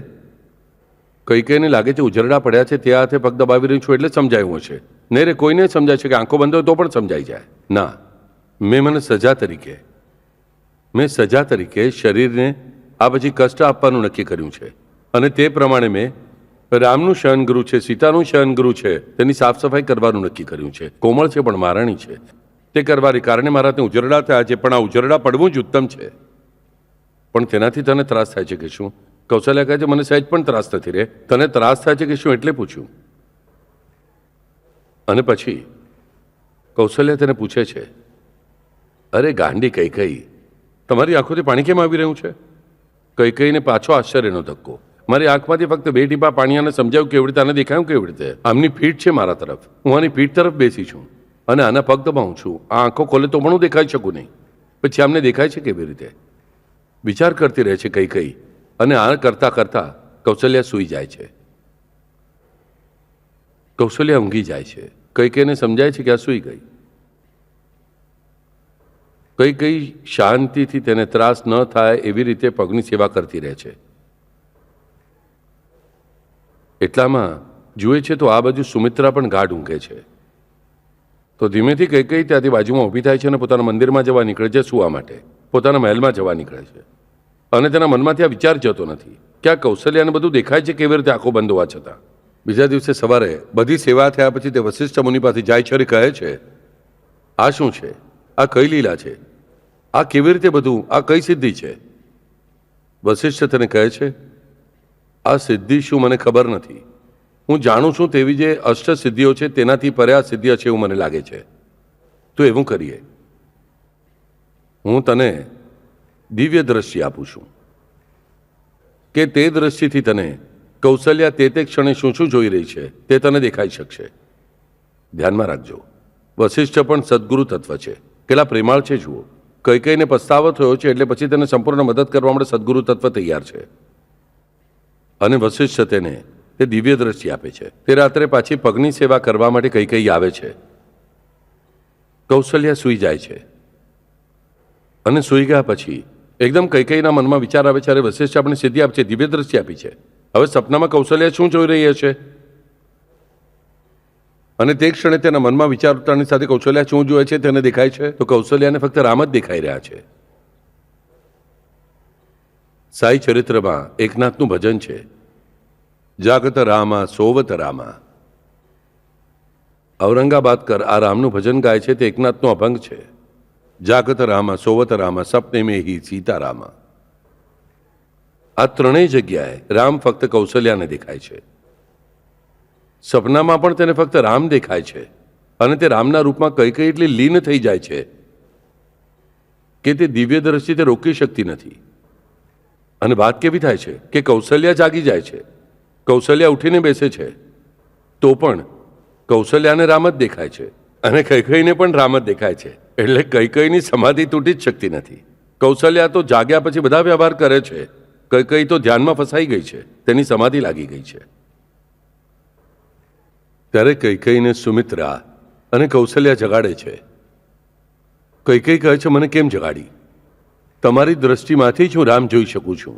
કઈકેયીને લાગે છે ઉજરડા પડ્યા છે, તે હાથે પગ દબાવી રહી છું એટલે સમજાયું હશે. નહીં રે, કોઈને સમજાય છે કે આંખો બંધ હોય તો પણ સમજાઈ જાય. ના, મેં સજા તરીકે શરીરને આ પછી કષ્ટ આપવાનું નક્કી કર્યું છે. અને તે પ્રમાણે મેં રામનું શયનગૃહ છે, સીતાનું શયનગૃહ છે, તેની સાફ સફાઈ કરવાનું નક્કી કર્યું છે. કોમળ છે પણ મારાણી છે. તે કરવાને કારણે મારા ત્યાં ઉજરડા થયા છે. પણ આ ઉજરડા પડવું જ ઉત્તમ છે. પણ તેનાથી તને ત્રાસ થાય છે કે શું? કૌશલ્યા કહે છે, મને સહેજ પણ ત્રાસ નથી રે. તને ત્રાસ થાય છે કે શું એટલે પૂછ્યું. અને પછી કૌશલ્યા તેને પૂછે છે, અરે ગાંડી કઈકેયી, તમારી આંખોથી પાણી કેમ આવી રહ્યું છે? કઈકેયીને પાછો આશ્ચર્યનો ધક્કો. મારી આંખમાંથી ફક્ત 2 ટીપા પાણી આને સમજાયું કેવી રીતે, આને દેખાયું કેવી રીતે? આમની પીઠ છે મારા તરફ, હું આની પીઠ તરફ બેસી છું અને આના પગ દબાવું છું. આ આંખો ખોલે તો પણ હું દેખાઈ શકું નહીં. પછી આમને દેખાય છે કેવી રીતે? વિચાર કરતી રહે છે કઈકેયી. અને આ કરતા કરતા કૌશલ્યા સૂઈ જાય છે. કૌશલ્યા ઊંઘી જાય છે. કઈકેયીને સમજાય છે કે આ સૂઈ ગઈ. કઈકેયી શાંતિથી તેને ત્રાસ ન થાય એવી રીતે પગની સેવા કરતી રહે છે. એટલામાં જુએ છે તો આ બાજુ સુમિત્રા પણ ગાઢ ઊંઘે છે. તો ધીમેથી કઈકેયી ત્યાંથી બાજુમાં ઊભી થાય છે અને પોતાના મંદિરમાં જવા નીકળે છે સૂવા માટે. પોતાના મહેલમાં જવા નીકળે છે. અને તેના મનમાંથી આ વિચાર જતો નથી કે આ કૌશલ્યાને બધું દેખાય છે કેવી રીતે આંખો બંધ હોવા છતાં. બીજા દિવસે સવારે બધી સેવા થયા પછી તે વશિષ્ઠ મુનિ પાસે જાય છે અને કહે છે, આ શું છે? આ કઈ લીલા છે? આ કેવી રીતે બધું? આ કઈ સિદ્ધિ છે? વશિષ્ઠ તેને કહે છે, આ સિદ્ધિ શું મને ખબર નથી. હું જાણું છું તેવી જે અષ્ટ સિદ્ધિઓ છે તેનાથી પરે આ સિદ્ધિ છે એવું મને લાગે છે. તો એવું કરીએ, હું તને દિવ્ય દ્રષ્ટિ આપું છું કે તે દ્રષ્ટિથી તને કૌશલ્યા તે ક્ષણે શું શું જોઈ રહી છે તે તને દેખાઈ શકશે. ધ્યાનમાં રાખજો, વશિષ્ઠ પણ સદગુરુ તત્વ છે. કેટલા પ્રેમાળ છે જુઓ. કઈકેયીને પસ્તાવો થયો છે એટલે પછી તેને સંપૂર્ણ મદદ કરવા માટે સદગુરુ તત્વ તૈયાર છે. અને વશિષ્ઠ તેને તે દિવ્ય દ્રષ્ટિ આપે છે. તે રાત્રે પાછી પગની સેવા કરવા માટે કઈકેયી આવે છે. કૌશલ્યા સૂઈ જાય છે. અને સૂઈ ગયા પછી એકદમ કઈકેયીના મનમાં વિચાર આવે છે, અરે વશિષ્ઠ આપણે સિદ્ધિ આપી છે, દિવ્ય દ્રષ્ટિ આપી છે. હવે સપનામાં કૌશલ્યા શું જોઈ રહી હશે? અને તે ક્ષણે તેના મનમાં વિચારતાની સાથે કૌશલ્યા શું જોવે છે તેને દેખાય છે. તો કૌશલ્યાને ફક્ત રામ જ દેખાઈ રહ્યા છે. સાઈ ચરિત્રમાં એકનાથનું ભજન છે, જાગત રામા સોવત રામા. ઔરંગાબાદકર આ રામનું ભજન ગાય છે. તે એકનાથનો અભંગ છે. જાગત રામા સોવત રામા સપને મેં હી સીતારામા. આ ત્રણેય જગ્યાએ રામ ફક્ત કૌશલ્યાને દેખાય છે. સપનામાં પણ તેને ફક્ત રામ દેખાય છે. અને તે રામના રૂપમાં કઈકેયી એટલી લીન થઈ જાય છે કે તે દિવ્ય દ્રષ્ટિ તે રોકી શકતી નથી. અને વાત કેવી થાય છે કે કૌશલ્યા જાગી જાય છે, કૌશલ્યા ઉઠીને બેસે છે, તો પણ કૌશલ્યાને રામ જ દેખાય છે અને કઈકેયીને પણ રામ જ દેખાય છે. એટલે કઈકેયીની સમાધિ તૂટી જ શકતી નથી. કૌશલ્યા તો જાગ્યા પછી બધા વ્યવહાર કરે છે. કઈકેયી તો ધ્યાનમાં ફસાઈ ગઈ છે, તેની સમાધિ લાગી ગઈ છે. ત્યારે કઈકેયીને સુમિત્રા અને કૌશલ્યા જગાડે છે. કઈકેયી કહે છે, મને કેમ જગાડી? તમારી દ્રષ્ટિમાંથી જ હું રામ જોઈ શકું છું.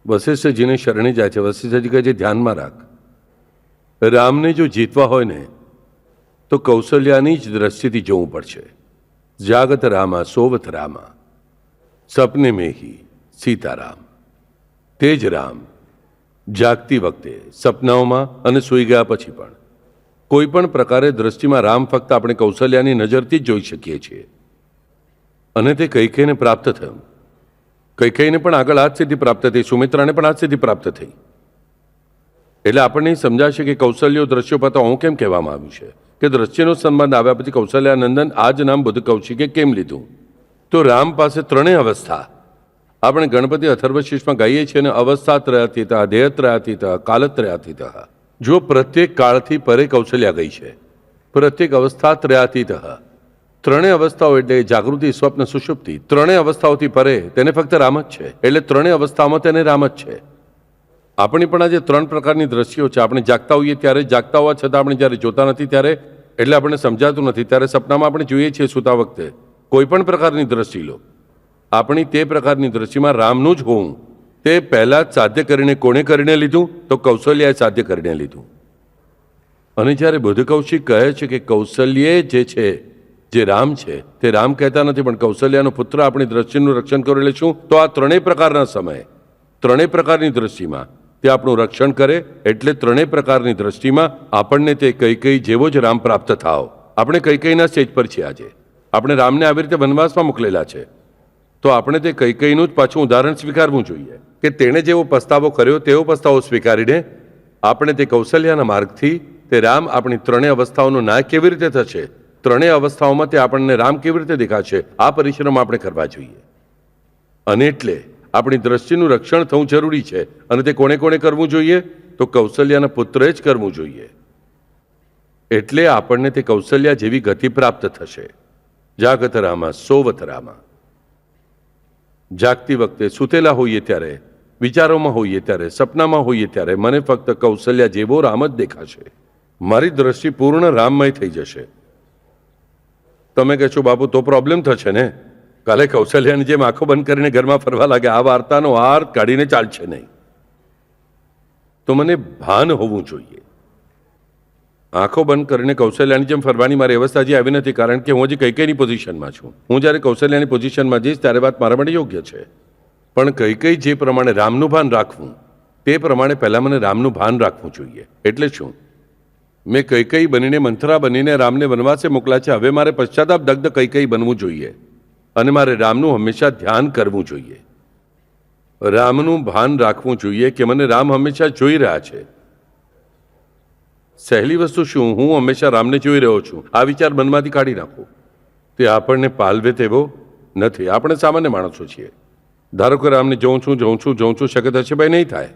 વશિષ્ઠજીને શરણે જાય છે. વશિષ્ઠજી કહે છે, ધ્યાનમાં રાખ, રામને જો જીતવા હોય ને તો કૌશલ્યાની જ દ્રષ્ટિથી જોવું પડશે. જાગત રામા સોવત રામા સપને મેં હી સીતારામ. તે જ રામ જાગતી વખતે, સપનાઓમાં અને સૂઈ ગયા પછી પણ કોઈ પણ પ્રકારે દ્રષ્ટિમાં રામ ફક્ત આપણે કૌશલ્યાની નજરથી જ જોઈ શકીએ છીએ. અને તે કઈકેયીને પ્રાપ્ત થયું. કઈકેયીને પણ આગળ આ જ સિદ્ધિ પ્રાપ્ત થઈ, સુમિત્રાને પણ આ જ સિદ્ધિ પ્રાપ્ત થઈ. એટલે આપણને સમજાશે કે કૌશલ્યો દ્રશ્યો પતા હું કેમ કહેવામાં આવ્યું છે. કે દ્રશ્યનો સંબંધ આવ્યા પછી કૌશલ્યાનંદન આ જ નામ બુદ્ધ કૌશિકે કેમ લીધું? તો રામ પાસે ત્રણેય અવસ્થા, આપણે ગણપતિ અથર્વશીર્ષમાં ગાઈએ છીએ ને, અવસ્થાત્રયાતીત, ધેયત્રયાતીત, કાલત્રયાતીત. જો પ્રત્યેક કાળથી પરે કૌશલ્યા ગઈ છે. પ્રત્યેક અવસ્થાત્રયાતીત, ત્રણેય અવસ્થાઓ એટલે જાગૃતિ, સ્વપ્ન, સુષુપ્તિ, ત્રણેય અવસ્થાઓથી પરે તેને ફક્ત રામ જ છે. એટલે ત્રણેય અવસ્થામાં તેને રામ જ છે. આપણી પણ આજે ત્રણ પ્રકારની દ્રષ્ટિઓ છે. આપણે જાગતા હોઈએ ત્યારે, જાગતા હોવા છતાં આપણે જ્યારે જોતા નથી ત્યારે, એટલે આપણને સમજાતું નથી ત્યારે સપનામાં આપણે જોઈએ છીએ સૂતા વખતે. કોઈ પણ પ્રકારની દ્રષ્ટિ લો, આપણી તે પ્રકારની દ્રષ્ટિમાં રામનું જ હોવું તે પહેલા જ સાધ્ય કરીને કોણે કરીને લીધું? તો કૌશલ્યાએ સાધ્ય કરીને લીધું. અને જ્યારે બુદ્ધ કૌશિક કહે છે કે કૌશલ્યે જે છે, જે રામ છે તે રામ કહેતા નથી પણ કૌશલ્યાનો પુત્ર આપણી દ્રષ્ટિનું રક્ષણ કરી લેશું, તો આ ત્રણેય પ્રકારના સમયે, ત્રણેય પ્રકારની દ્રષ્ટિમાં તે આપણું રક્ષણ કરે. એટલે ત્રણેય પ્રકારની દ્રષ્ટિમાં આપણને તે કૈકેયી જેવો જ રામ પ્રાપ્ત થાવ. આપણે કૈકેયીના સ્ટેજ પર છીએ આજે. આપણે રામને આવી રીતે વનવાસમાં મોકલેલા છે, તો આપણે તે કૈકેયીનું જ પાછું ઉદાહરણ સ્વીકારવું જોઈએ કે તેણે જેવો પસ્તાવો કર્યો તેવો પસ્તાવો સ્વીકારીને આપણે તે કૌશલ્યાના માર્ગથી તે રામ આપણી ત્રણેય અવસ્થાઓનો નાય કેવી રીતે થશે, ત્રણેય અવસ્થાઓમાં તે આપણને રામ કેવી રીતે દેખાશે, આ પરિશ્રમ આપણે કરવા જોઈએ. અને એટલે આપણી દ્રષ્ટિનું રક્ષણ થવું જરૂરી છે. અને તે કોણે કોણે કરવું જોઈએ? તો કૌશલ્યાના પુત્રે જ કરવું જોઈએ. એટલે આપણને તે કૌશલ્યા જેવી ગતિ પ્રાપ્ત થશે. જાગત રામા સોવત રામા. જાગતી વખતે, સૂતેલા હોઈએ ત્યારે, વિચારોમાં હોઈએ ત્યારે, સપનામાં હોઈએ ત્યારે મને ફક્ત કૌશલ્યા જેવો રામ જ દેખાશે. મારી દ્રષ્ટિ પૂર્ણ રામમય થઈ જશે. તમે કહેશો બાપુ તો પ્રોબ્લેમ થશે ને, કાલે કૌશલ્યાની જેમ આંખો બંધ કરીને ઘરમાં ફરવા લાગે, આ વાર્તાનો હાર કાઢીને ચાલશે નહીં. તો મને ભાન હોવું જોઈએ. આંખો બંધ કરીને કૌશલ્યાની જેમ ફરવાની મારી અવસ્થા હજી આવી નથી, કારણ કે હું હજી કૈકેયીની પોઝિશનમાં છું. હું જ્યારે કૌશલ્યાની પોઝિશનમાં જઈશ ત્યારે વાત મારા માટે યોગ્ય છે. પણ કૈકેયી જે પ્રમાણે રામનું ભાન રાખવું તે પ્રમાણે પહેલાં મને રામનું ભાન રાખવું જોઈએ. એટલે શું? મેં કૈકેયી બનીને, મંથરા બનીને રામને વનવાસે મોકલ્યા છે. હવે મારે પશ્ચાતાપ દગ્ધ કૈકેયી બનવું જોઈએ અને મારે રામનું હંમેશા ધ્યાન કરવું જોઈએ. રામનું ભાન રાખવું જોઈએ કે મને રામ હંમેશા જોઈ રહ્યા છે. સહેલી વસ્તુ શું? હું હંમેશા રામને જોઈ રહ્યો છું. આ વિચાર મનમાંથી કાઢી નાખો. તે આપણને પાલવે તેવો નથી. આપણે સામાન્ય માણસો છીએ. ધારો કે રામને જોઉં છું, શક્ય થશે ભાઈ? નહીં થાય.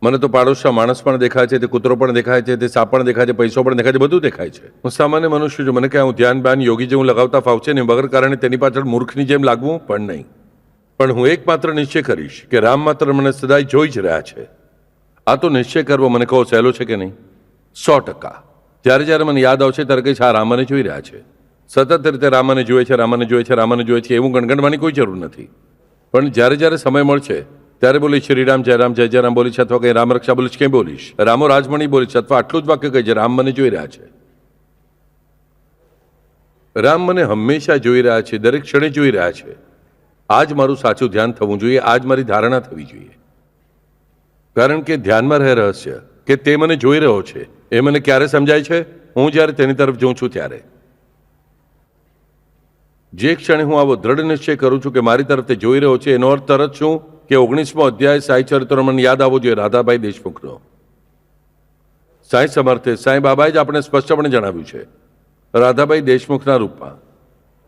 મને તો પાડોશમાં માણસ પણ દેખાય છે, તે કૂતરો પણ દેખાય છે, તે સાપ પણ દેખાય છે, પૈસો પણ દેખાય છે, બધું દેખાય છે. હું સામાન્ય મનુષ્ય છું. મને ક્યાં હું ધ્યાન બાન યોગી જેવું લગાવતા ફાવશે ને, વગર કારણે તેની પાછળ મૂર્ખની જેમ લાગવું પણ નહીં. પણ હું એકમાત્ર નિશ્ચય કરીશ કે રામ માત્ર મને સદાય જોઈ જ રહ્યા છે. આ તો નિશ્ચય કરવો મને કહો સહેલો છે કે નહીં? 100%. જ્યારે જ્યારે મને યાદ આવશે ત્યારે કહીશ હા રામને જોઈ રહ્યા છે. સતત રીતે રામને જુએ છે, રામને જુએ છે, રામને જુએ છે એવું ગણગણવાની કોઈ જરૂર નથી. પણ જ્યારે જ્યારે સમય મળશે ત્યારે બોલીશ શ્રીરામ જય રામ, જય જય રામ બોલીશ, અથવા કંઈ રામ રક્ષા બોલીશ, કંઈ બોલીશ, રામો રાજમણી બોલીશ, અથવા આટલું જ વાક્ય કહીશ રામ મને જોઈ રહ્યા છે. રામ મને હંમેશા જોઈ રહ્યા છે, દરેક ક્ષણે જોઈ રહ્યા છે. આ જ મારું સાચું ધ્યાન થવું જોઈએ. આ જ મારી ધારણા થવી જોઈએ. કારણ કે ધ્યાનમાં રહે રહસ્ય કે તે મને જોઈ રહ્યો છે. એ મને ક્યારે સમજાય છે? હું જ્યારે તેની તરફ જોઉં છું ત્યારે. જે ક્ષણે હું આવો દ્રઢ નિશ્ચય કરું છું કે મારી તરફ તે જોઈ રહ્યો છે, એનો અર્થ તરત શું કે 19મો અધ્યાય સાઈ ચરિત્ર મને યાદ આવવો જોઈએ, રાધાભાઈ દેશમુખનો. સાઈ સમર્થે, સાઈ બાબાએ જ આપણે સ્પષ્ટપણે જણાવ્યું છે રાધાભાઈ દેશમુખના રૂપમાં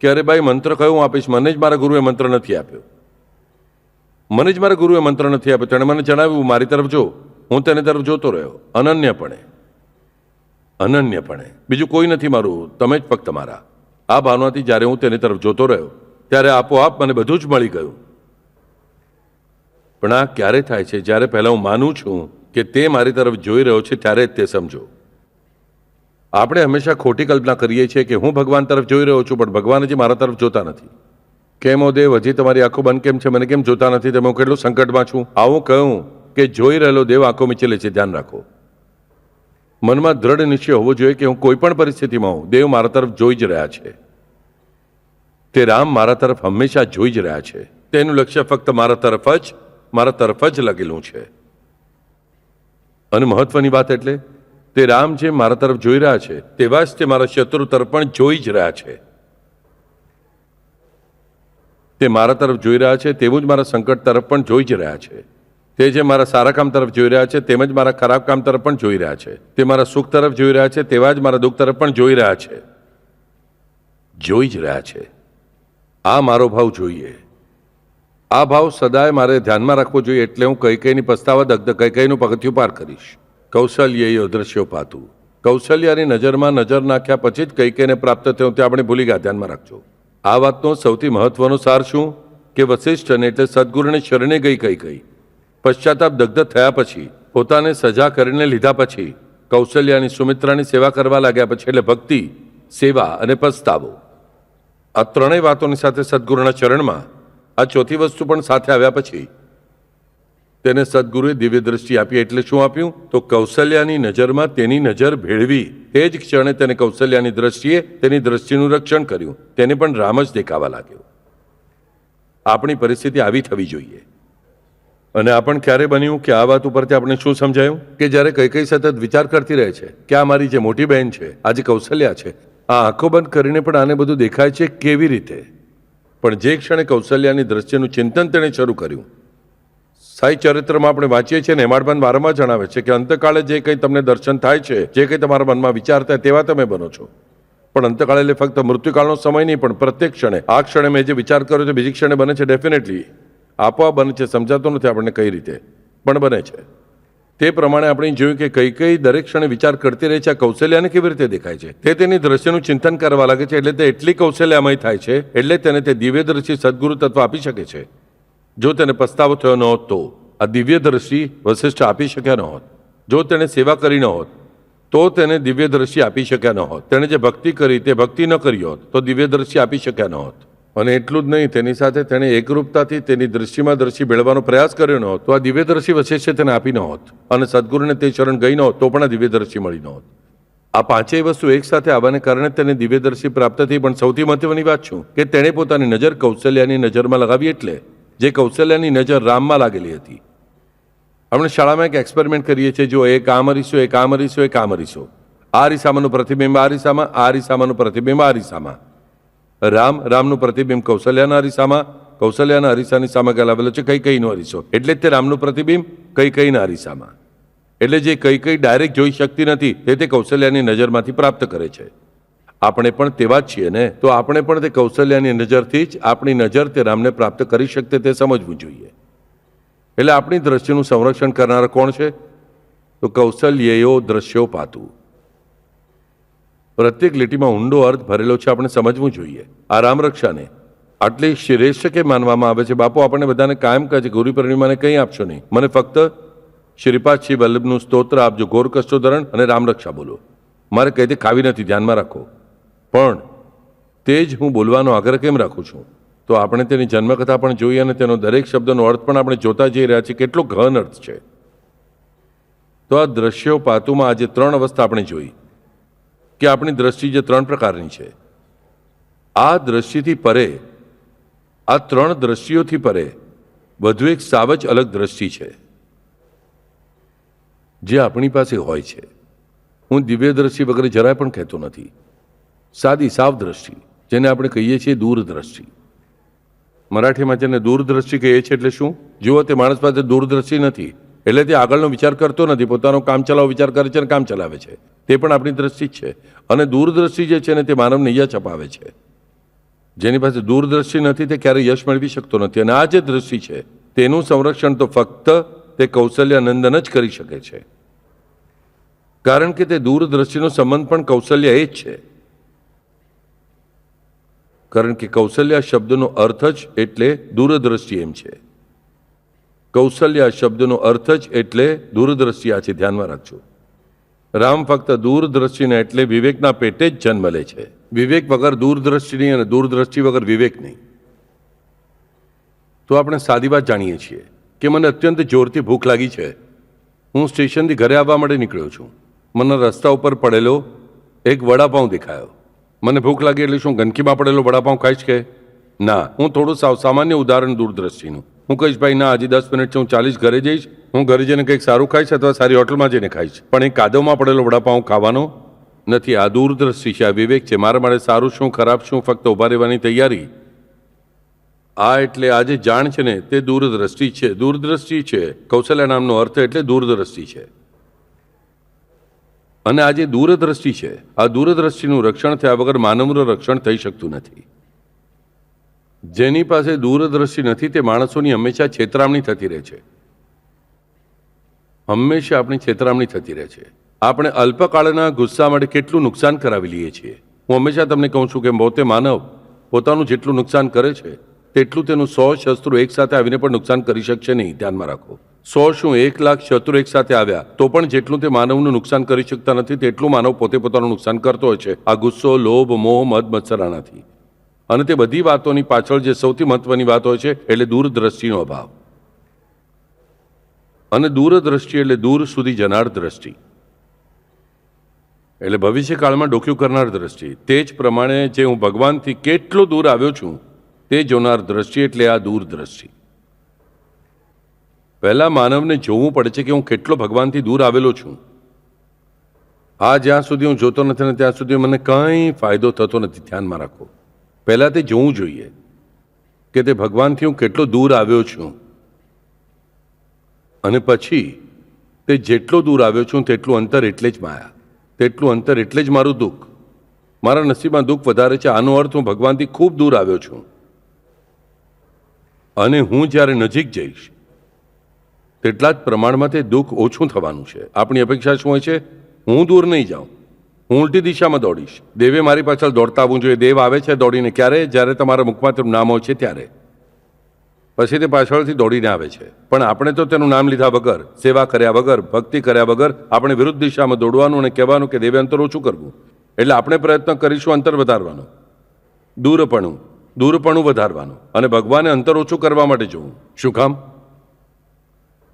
કે અરે ભાઈ મંત્ર કયો હું આપીશ? મને જ મારા ગુરુએ મંત્ર નથી આપ્યો. મને જ મારા ગુરુએ મંત્ર નથી આપ્યો. તેણે મને જણાવ્યું મારી તરફ જો. હું તેની તરફ જોતો રહ્યો અનન્યપણે. બીજું કોઈ નથી મારું, તમે જ ફક્ત મારા. આ ભાવનાથી જ્યારે હું તેની તરફ જોતો રહ્યો ત્યારે આપોઆપ મને બધું જ મળી ગયું. પણ આ ક્યારે થાય છે? જ્યારે પહેલાં હું માનું છું કે તે મારી તરફ જોઈ રહ્યો છે ત્યારે જ તે સમજો. આપણે હંમેશા ખોટી કલ્પના કરીએ છીએ કે હું ભગવાન તરફ જોઈ રહ્યો છું પણ ભગવાન હજી મારા તરફ જોતા નથી. કેમ ઓ દેવ, હજી તમારી આંખો બંધ કેમ છે? મને કેમ જોતા નથી? તમે હું કેટલું સંકટમાં છું. આવું કહું કે જોઈ રહેલો દેવ આંખો મીચેલે છે. ધ્યાન રાખો. મનમાં દ્રઢ નિશ્ચય હોવો જોઈએ કે હું કોઈ પણ પરિસ્થિતિમાં હોઉં, દેવ મારા તરફ જોઈ જ રહ્યા છે. તે રામ મારા તરફ હંમેશા જોઈ જ રહ્યા છે. તેનું લક્ષ્ય ફક્ત મારા તરફ જ લગેલું છે. અને મહત્વની વાત એટલે તે રામ જે મારા તરફ જોઈ રહ્યા છે તેવા જ તે મારા શત્રુ તરફ પણ જોઈ જ રહ્યા છે. તે મારા તરફ જોઈ રહ્યા છે તેવું જ મારા સંકટ તરફ પણ જોઈ જ રહ્યા છે. તે જે મારા સારા કામ તરફ જોઈ રહ્યા છે તેમજ મારા ખરાબ કામ તરફ પણ જોઈ રહ્યા છે. તે મારા સુખ તરફ જોઈ રહ્યા છે તેવા જ મારા દુઃખ તરફ પણ જોઈ રહ્યા છે. જોઈ જ રહ્યા છે. આ મારો ભાવ જોઈએ. આ ભાવ સદાય મારે ધ્યાનમાં રાખવો જોઈએ. એટલે હું કૈકેયીની પસ્તાવા દગ્ધ કૈકેયીનું પગથિયું પાર કરીશ. કૌશલ્ય દ્રશ્યો પાતું. કૌશલ્યાની નજરમાં નજર નાખ્યા પછી જ કૈકેયીને પ્રાપ્ત થયું તે આપણે ભૂલી ગયા. ધ્યાનમાં રાખજો. આ વાતનો સૌથી મહત્વનો સાર શું કે વસિષ્ઠને એટલે સદગુરુને શરણે ગઈ કૈકેયી પશ્ચાતાપ દગ્ધ થયા પછી, પોતાને સજા કરીને લીધા પછી, કૌશલ્યાની સુમિત્રાની સેવા કરવા લાગ્યા પછી, એટલે ભક્તિ, સેવા અને પસ્તાવો, આ ત્રણેય વાતોની સાથે સદગુરુના ચરણમાં આ ચોથી વસ્તુ પણ સાથે આવ્યા પછી તેને સદગુરુએ દિવ્ય દ્રષ્ટિ આપી. એટલે શું આપ્યું? તો કૌશલ્યાની નજરમાં તેની નજર ભેળવી તે જ ક્ષણે તેને કૌશલ્યાની દ્રષ્ટિએ તેની દ્રષ્ટિનું રક્ષણ કર્યું. તેને પણ રામ જ દેખાવા લાગ્યો. આપણી પરિસ્થિતિ આવી થવી જોઈએ. અને આ પણ ક્યારે બન્યું કે આ વાત ઉપરથી આપણે શું સમજાયું કે જ્યારે કૈકેયી સતત વિચાર કરતી રહે છે કે આ મારી જે મોટી બહેન છે, આ જે કૌશલ્યા છે, આ આંખો બંધ કરીને પણ આને બધું દેખાય છે કેવી રીતે? પણ જે ક્ષણે કૌશલ્યાની દ્રષ્ટિનું ચિંતન તેણે શરૂ કર્યું. સાઈ ચરિત્રમાં આપણે વાંચીએ છીએ ને હેમાડપંત વારંવાર જણાવે છે કે અંતકાળે જે કંઈ તમને દર્શન થાય છે, જે કંઈ તમારા મનમાં વિચાર થાય તેવા તમે બનો છો. પણ અંતકાળે એટલે ફક્ત મૃત્યુકાળનો સમય નહીં, પણ પ્રત્યેક ક્ષણે, આ ક્ષણે મેં જે વિચાર કર્યો છે બીજી ક્ષણે બને છે. ડેફિનેટલી આપોઆપ બને છે. સમજાતો નથી આપણને કઈ રીતે, પણ બને છે. તે પ્રમાણે આપણે જોયું કે કૈકેયી દરેક ક્ષણે વિચાર કરતી રહી છે. આ કૌશલ્યાને કેવી રીતે દેખાય છે? તે તેની દ્રશ્યનું ચિંતન કરવા લાગે છે. એટલે તે એટલી કૌશલ્યામય થાય છે, એટલે તેને તે દિવ્ય દ્રષ્ટિ સદગુરુ તત્વ આપી શકે છે. જો તેને પસ્તાવો થયો ન હોત તો આ દિવ્ય દ્રષ્ટિ વસિષ્ઠ આપી શક્યા ન હોત. જો તેને સેવા કરી ન હોત તો તેને દિવ્ય દ્રષ્ટિ આપી શક્યા ન હોત. તેણે જે ભક્તિ કરી તે ભક્તિ ન કરી હોત તો દિવ્ય દ્રષ્ટિ આપી શક્યા ન હોત. અને એટલું જ નહીં, તેની સાથે તેણે એકરૂપતાથી તેની દ્રષ્ટિમાં દ્રષ્ટિ મેળવવાનો પ્રયાસ કર્યો ન હોત તો આ દિવ્ય દ્રષ્ટિ વસિષ્ઠે તેને આપી ન હોત. અને સદગુરુને તે શરણ ગઈ ન હોત તો પણ આ દિવ્ય દ્રષ્ટિ મળી ન હોત. આ પાંચેય વસ્તુ એક સાથે આવવાને કારણે તેને દિવ્ય દ્રષ્ટિ પ્રાપ્ત થઈ. પણ સૌથી મહત્વની વાત શું કે તેણે પોતાની નજર કૌશલ્યાની નજરમાં લગાવી. એટલે જે કૌશલ્યાની નજર રામમાં લાગેલી હતી. આપણે શાળામાં એક એક્સપેરિમેન્ટ કરીએ છીએ. જો એક આમ અરીસો, એક આમ અરીસો, એક આમ અરીસો, આ અરીસામાંનું પ્રતિબિંબ આ અરીસામાં, આ અરીસામાંનું પ્રતિબિંબ આ અરીસામાં. રામનું પ્રતિબિંબ કૌશલ્યાના અરીસામાં, કૌશલ્યાના અરીસાની સામે આવેલો છે કૈકેયીનો અરીસો. એટલે જ તે રામનું પ્રતિબિંબ કૈકેયીના અરીસામાં. એટલે જે કૈકેયી ડાયરેક્ટ જોઈ શકતી નથી તે કૌશલ્યાની નજરમાંથી પ્રાપ્ત કરે છે. આપણે પણ તેવા જ છીએ ને? તો આપણે પણ તે કૌશલ્યાની નજરથી જ આપણી નજર તે રામને પ્રાપ્ત કરી શકતે તે સમજવું જોઈએ. એટલે આપણી દ્રષ્ટિનું સંરક્ષણ કરનાર કોણ છે? તો કૌશલ્યો દ્રશ્યો પાતું. પ્રત્યેક લીટીમાં ઊંડો અર્થ ભરેલો છે, આપણે સમજવું જોઈએ. આ રામરક્ષાને આટલી શ્રેષ્ઠ કે માનવામાં આવે છે? બાપુ આપણને બધાને કાયમ કહે છે ગૌરી પૂર્ણિમાને કંઈ આપશો નહીં, મને ફક્ત શ્રીપાદ શ્રી વલ્લભનું સ્તોત્ર આપજો, ઘોર કષ્ટોધરણ અને રામરક્ષા બોલો. મારે કહી દે ખાવી નથી, ધ્યાનમાં રાખો. પણ તે જ હું બોલવાનો આગ્રહ કેમ રાખું છું? તો આપણે તેની જન્મકથા પણ જોઈએ અને તેનો દરેક શબ્દનો અર્થ પણ આપણે જોતા જઈ રહ્યા છીએ. કેટલો ઘન અર્થ છે. તો આ દ્રશ્યો પાતુમાં આજે ત્રણ અવસ્થા આપણે જોઈ કે આપણી દ્રષ્ટિ જે ત્રણ પ્રકારની છે. આ દ્રષ્ટિથી પરે, આ ત્રણ દ્રષ્ટિઓથી પરે વધુ એક સાવ જ અલગ દ્રષ્ટિ છે જે આપણી પાસે હોય છે. હું દિવ્ય દ્રષ્ટિ વગેરે જરાય પણ કહેતો નથી. સાદી સાવ દ્રષ્ટિ, જેને આપણે કહીએ છીએ દૂરદ્રષ્ટિ. મરાઠીમાં જેને દૂરદ્રષ્ટિ કહીએ છીએ એટલે શું? જુઓ, તે માણસ પાસે દૂરદ્રષ્ટિ નથી એટલે તે આગળનો વિચાર કરતો નથી, પોતાનો કામ ચલાવો વિચાર કરે છે અને કામ ચલાવે છે. તે પણ આપણી દ્રષ્ટિ જ છે. અને દૂરદ્રષ્ટિ જે છે ને તે માનવ નૈયા છપાવે છે. જેની પાસે દૂરદ્રષ્ટિ નથી તે ક્યારેય યશ મેળવી શકતો નથી. અને આ જે દ્રષ્ટિ છે તેનું સંરક્ષણ તો ફક્ત તે કૌશલ્યાનંદન જ કરી શકે છે. કારણ કે તે દૂરદ્રષ્ટિનો સંબંધ પણ કૌશલ્ય એ જ છે. કારણ કે કૌશલ્યા શબ્દનો અર્થ જ એટલે દૂરદ્રષ્ટિ એમ છે. કૌશલ્યા શબ્દનો અર્થ જ એટલે દૂરદ્રષ્ટિ. આ છે, ધ્યાનમાં રાખજો. રામ ફક્ત દૂરદ્રષ્ટિને એટલે વિવેકના પેટે જ જન્મ લે છે. વિવેક વગર દૂરદ્રષ્ટિ નહીં અને દૂરદ્રષ્ટિ વગર વિવેક નહીં. તો આપણે સાદી વાત જાણીએ છીએ કે મને અત્યંત જોરથી ભૂખ લાગી છે. હું સ્ટેશનથી ઘરે આવવા માટે નીકળ્યો છું. મને રસ્તા ઉપર પડેલો એક વડાપાઉં દેખાયો. મને ભૂખ લાગી એટલે શું ગંદકીમાં પડેલો વડાપાઉં ખાઈશ કે ના? હું થોડું સામાન્ય ઉદાહરણ દૂરદ્રષ્ટિનું. હું કહીશ ભાઈ ના, હજી 10 મિનિટ છે, હું ચાલીશ ઘરે જઈશ, હું ઘરે જઈને કંઈક સારું ખાઈશ અથવા સારી હોટલમાં જઈને ખાઈશ. પણ એ કાદવમાં પડેલો વડાપાઉં ખાવાનો નથી. આ દૂરદ્રષ્ટિ છે, આ વિવેક છે. મારા માટે સારું શું ખરાબ શું ફક્ત ઉભા રહેવાની તૈયારી. આ એટલે આ જે જાણ છે ને તે દૂરદ્રષ્ટિ છે. દૂરદ્રષ્ટિ છે કૌશલ્ય નામનો અર્થ એટલે દૂરદ્રષ્ટિ છે. અને આ જે દૂરદ્રષ્ટિ છે, આ દૂરદ્રષ્ટિનું રક્ષણ થયા વગર માનવનું રક્ષણ થઈ શકતું નથી. જેની પાસે દૂરદ્રષ્ટિ નથી તે માણસોની હંમેશા છેતરામણી થતી રહે છે. હંમેશા આપણી છેતરામણી થતી રહે છે. આપણે અલ્પકાળના ગુસ્સા માટે કેટલું નુકસાન કરાવી લઈએ છીએ. હું હંમેશા તમને કહું છું કે પોતે માનવ પોતાનું જેટલું નુકસાન કરે છે તેટલું તેનું 100 શસ્ત્રો એકસાથે આવીને પણ નુકસાન કરી શકશે નહીં. ધ્યાનમાં રાખો. 100 શું 1 લાખ શત્રુ એકસાથે આવ્યા તો પણ જેટલું તે માનવનું નુકસાન કરી શકતા નથી તેટલું માનવ પોતે પોતાનું નુકસાન કરતો હોય છે. આ ગુસ્સો, લોભ, મોહ, મદ મત્સરાનાથી. અને તે બધી વાતોની પાછળ જે સૌથી મહત્વની વાત હોય છે એટલે દૂરદ્રષ્ટિનો અભાવ. અને દૂરદ્રષ્ટિ એટલે દૂર સુધી જનાર દ્રષ્ટિ, એટલે ભવિષ્યકાળમાં ડોક્યું કરનાર દ્રષ્ટિ. તે જ પ્રમાણે જે હું ભગવાનથી કેટલો દૂર આવ્યો છું તે જોનાર દ્રષ્ટિ એટલે આ દૂરદ્રષ્ટિ. પહેલા માનવને જોવું પડે છે કે હું કેટલો ભગવાનથી દૂર આવેલો છું. આ જ્યાં સુધી હું જોતો નથી ને ત્યાં સુધી મને કંઈ ફાયદો થતો નથી. ધ્યાનમાં રાખો. પહેલા તે જોવું જોઈએ કે તે ભગવાનથી હું કેટલો દૂર આવ્યો છું. અને પછી તે જેટલો દૂર આવ્યો છું તેટલું અંતર એટલે જ માયા, તેટલું અંતર એટલે જ મારું દુઃખ. મારા નસીબમાં દુઃખ વધારે છે. આનો અર્થ હું ભગવાનથી ખૂબ દૂર આવ્યો છું. અને હું જ્યારે નજીક જઈશ તેટલા જ પ્રમાણમાં તે દુઃખ ઓછું થવાનું છે. આપણી અપેક્ષા શું હોય છે? હું દૂર નહીં જાઉં, હું ઉલટી દિશામાં દોડીશ. દેવે મારી પાછળ દોડતા આવવું જોઈએ. દેવ આવે છે દોડીને ક્યારે? જ્યારે તમારા મુખમાં તેનું નામ હોય છે ત્યારે. પછી તે પાછળથી દોડીને આવે છે. પણ આપણે તો તેનું નામ લીધા વગર, સેવા કર્યા વગર, ભક્તિ કર્યા વગર આપણે વિરુદ્ધ દિશામાં દોડવાનું અને કહેવાનું કે દેવે અંતર ઓછું કરવું. એટલે આપણે પ્રયત્ન કરીશું અંતર વધારવાનો, દૂરપણું વધારવાનું અને ભગવાને અંતર ઓછું કરવા માટે જોવું. શું કામ?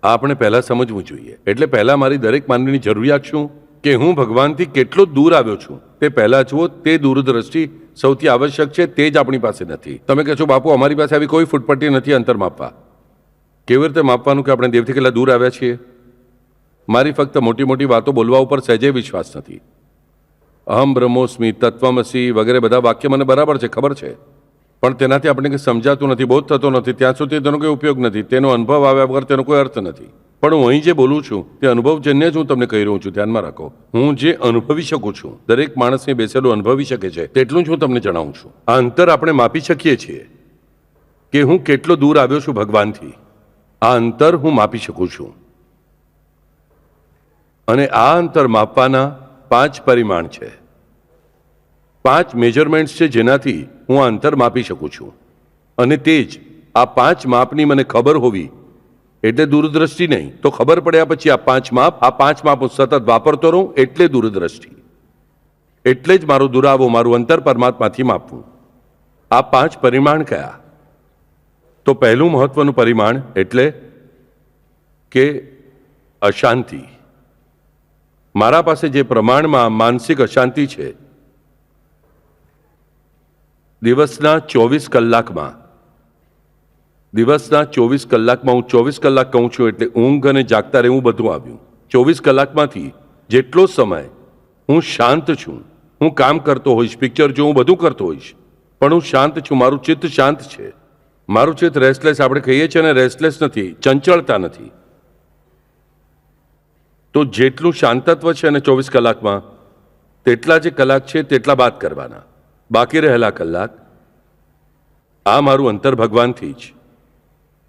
આપણે પહેલા સમજવું જોઈએ. એટલે પહેલા મારી દરેક માનવીની જરૂરિયાત શું કે હું ભગવાનથી કેટલો દૂર આવ્યો છું તે પહેલા જુઓ. તે દૂરદ્રષ્ટિ સૌથી આવશ્યક છે. તે જ આપણી પાસે નથી. તમે કહેશો બાપુ અમારી પાસે આવી કોઈ ફૂટપટ્ટી નથી અંતર માપવા. કેવી રીતે માપવાનું કે આપણે દેવથી કેટલા દૂર આવ્યા છીએ? મારી ફક્ત મોટી મોટી વાતો બોલવા ઉપર સહેજે વિશ્વાસ નથી. અહમ બ્રહ્મોસ્મિ, તત્વમસી વગેરે બધા વાક્ય મને બરાબર છે, ખબર છે. પણ તેનાથી આપણે કંઈ સમજાતું નથી, બોધ થતો નથી. ત્યાં સુધી તેનો કોઈ ઉપયોગ નથી. તેનો અનુભવ આવ્યા વગર તેનો કોઈ અર્થ નથી. પણ હું અહીં જે બોલું છું તે અનુભવજન્ય જ હું તમને કહી રહ્યો છું. ધ્યાનમાં રાખો. હું જે અનુભવી શકું છું, દરેક માણસને બેસેલું અનુભવી શકે છે તેટલું જ હું તમને જણાવું છું. આ અંતર આપણે માપી શકીએ છીએ કે હું કેટલો દૂર આવ્યો છું ભગવાનથી. આ અંતર હું માપી શકું છું. અને આ અંતર માપવાના 5 પરિમાણ છે, 5 મેજરમેન્ટ્સ છે જેનાથી હું આ અંતર માપી શકું છું. અને તે જ આ 5 માપની મને ખબર હોવી એટલે દૂરદ્રષ્ટિ નહીં. તો ખબર પડ્યા પછી આ 5 માપ હું સતત વાપરતો રહું એટલે દૂરદ્રષ્ટિ. એટલે જ મારો દુરાવો, મારું અંતર પરમાત્માથી માપવું. આ 5 પરિમાણ કયા? તો પહેલું મહત્વનું પરિમાણ એટલે કે અશાંતિ. મારા પાસે જે પ્રમાણમાં માનસિક અશાંતિ છે, દિવસના 24 કલાકમાં હું 24 કલાક કહું છું એટલે ઊંઘ અને જાગતા રહેવું બધું આવ્યું. 24 કલાકમાંથી જેટલો સમય હું શાંત છું, હું કામ કરતો હોઈશ, પિક્ચર જોઉં, બધું કરતો હોઈશ, પણ હું શાંત છું. મારું ચિત્ત શાંત છે. મારું ચિત્ત રેસ્ટલેસ આપણે કહીએ છીએ ને, રેસ્ટલેસ નથી, ચંચળતા નથી. તો જેટલું શાંતત્વ છે ને 24 કલાકમાં, તેટલા જે કલાક છે તેટલા બાદ કરવાના. બાકી રહેલા કલાક આ મારું અંતર ભગવાનથી જ,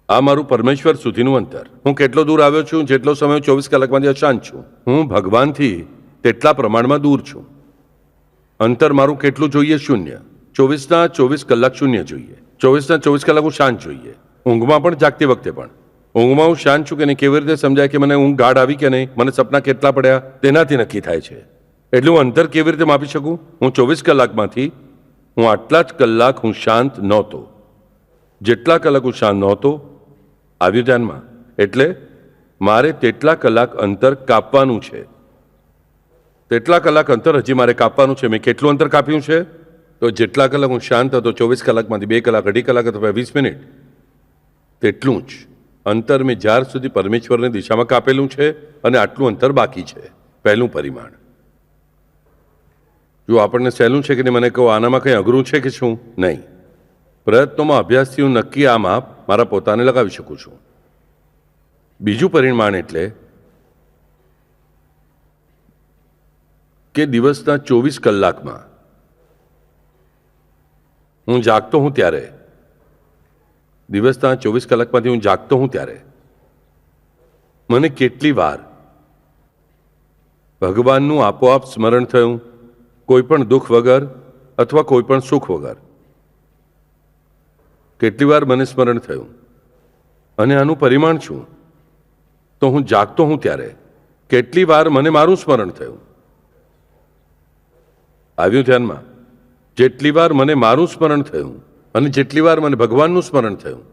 આ મારું પરમેશ્વર સુધીનું અંતર. હું કેટલો દૂર આવ્યો છું? જેટલો સમય 24 કલાકમાંથી અશાંત છું, હું ભગવાનથી તેટલા પ્રમાણમાં દૂર છું. અંતર મારું કેટલું જોઈએ? 0. 24ના 24 કલાક શૂન્ય જોઈએ. 24ના 24 કલાક હું શાંત જોઈએ. ઊંઘમાં પણ, જાગતી વખતે પણ. ઊંઘમાં હું શાંત છું કે નહીં કેવી રીતે સમજાય કે મને ઊંઘ ગાઢ આવી કે નહીં? મને સપના કેટલા પડ્યા તેનાથી નક્કી થાય છે. એટલે હું અંતર કેવી રીતે માપી શકું? હું 24 કલાકમાંથી હું આટલા જ કલાક હું શાંત નહોતો. જેટલા કલાક હું શાંત નહોતો, આવ્યું ધ્યાનમાં? એટલે મારે તેટલા કલાક અંતર કાપવાનું છે. તેટલા કલાક અંતર હજી મારે કાપવાનું છે. મેં કેટલું અંતર કાપ્યું છે? તો જેટલા કલાક હું શાંત હતો 24 કલાકમાંથી 2 કલાક, 2.5 કલાક અથવા 20 મિનિટ, તેટલું જ અંતર મેં જ્યાર સુધી પરમેશ્વરની દિશામાં કાપેલું છે. અને આટલું અંતર બાકી છે. પહેલું પરિમાણ. જો આપણને સહેલું છે કે નહીં મને કહો, આનામાં કંઈ અઘરું છે કે શું? નહીં. પ્રયત્નોમાં અભ્યાસથી હું નક્કી આ માપ મારા પોતાને લગાવી શકું છું. બીજું પરિમાણ એટલે કે દિવસના 24 કલાકમાં હું જાગતો હું ત્યારે, દિવસના 24 કલાકમાંથી હું જાગતો હું ત્યારે મને કેટલી વાર ભગવાનનું આપોઆપ સ્મરણ થયું, કોઈ પણ દુઃખ વગર અથવા કોઈ પણ સુખ વગર. કેટલી વાર મને સ્મરણ થયું અને આનું પરિમાણ શું? તો હું જાગતો હું ત્યારે કેટલી વાર મને મારું સ્મરણ થયું. આવ્યું ધ્યાનમાં? જેટલી વાર મને મારું સ્મરણ થયું અને જેટલી વાર મને ભગવાનનું સ્મરણ થયું,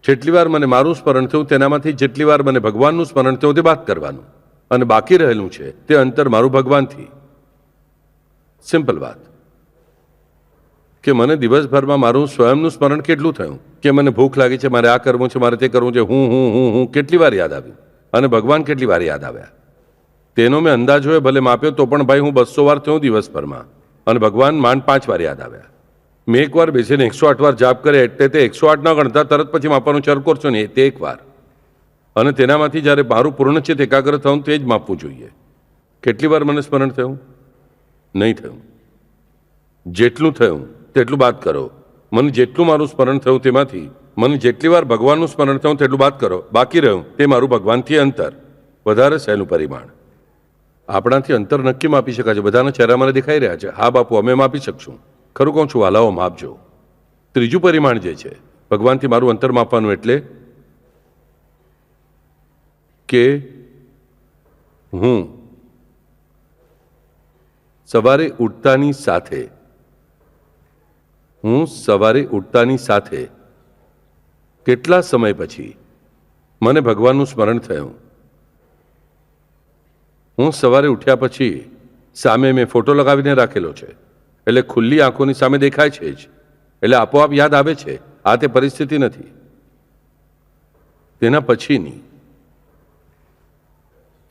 જેટલી વાર મને મારું સ્મરણ થયું તેનામાંથી જેટલી વાર મને ભગવાનનું સ્મરણ થયું તે બાદ કરવાનું, અને બાકી રહેલું છે તે અંતર મારું ભગવાનથી. સિમ્પલ વાત. કે મને દિવસભરમાં મારું સ્વયંનું સ્મરણ કેટલું થયું, કે મને ભૂખ લાગી છે, મારે આ કરવું છે, મારે તે કરવું છે, હું કેટલી વાર યાદ આવ્યું, અને ભગવાન કેટલી વાર યાદ આવ્યા તેનો મેં અંદાજ હોય ભલે માપ્યો તો પણ ભાઈ હું 200 વાર થયું દિવસભરમાં, અને ભગવાન માંડ 5 વાર યાદ આવ્યા. મેં એકવાર બેસીને 108 વાર જાપ કરે એટલે તે 108 ના ગણતા તરત પછી માપવાનું ચાલુ કરશો ને તે એક વાર, અને તેનામાંથી જ્યારે મારું પૂર્ણચિત એકાગ્ર થયું તે જ માપવું જોઈએ. કેટલી વાર મને સ્મરણ થયું? નહીં થયું. જેટલું થયું તેટલું બાદ કરો. મને જેટલું મારું સ્મરણ થયું તેમાંથી મને જેટલી વાર ભગવાનનું સ્મરણ થયું તેટલું બાદ કરો. બાકી રહ્યું તે મારું ભગવાનથી અંતર. વધારે સહેલું પરિમાણ. આપણાથી અંતર નક્કી માપી શકાય છે. બધાના ચહેરા મને દેખાઈ રહ્યા છે. હા બાપુ, અમે માપી શકશું. ખરું કહું છું, વાલાઓ માપજો. ત્રીજું પરિમાણ જે છે ભગવાનથી મારું અંતર માપવાનું, એટલે કે હું સવારે ઉઠતાની સાથે કેટલા સમય પછી મને ભગવાનનું સ્મરણ થયું. હું સવારે ઉઠ્યા પછી સામે મેં ફોટો લગાવીને રાખેલો છે, એટલે ખુલ્લી આંખોની સામે દેખાય છે જ, એટલે આપોઆપ યાદ આવે છે. આ તે પરિસ્થિતિ નથી. તેના પછીની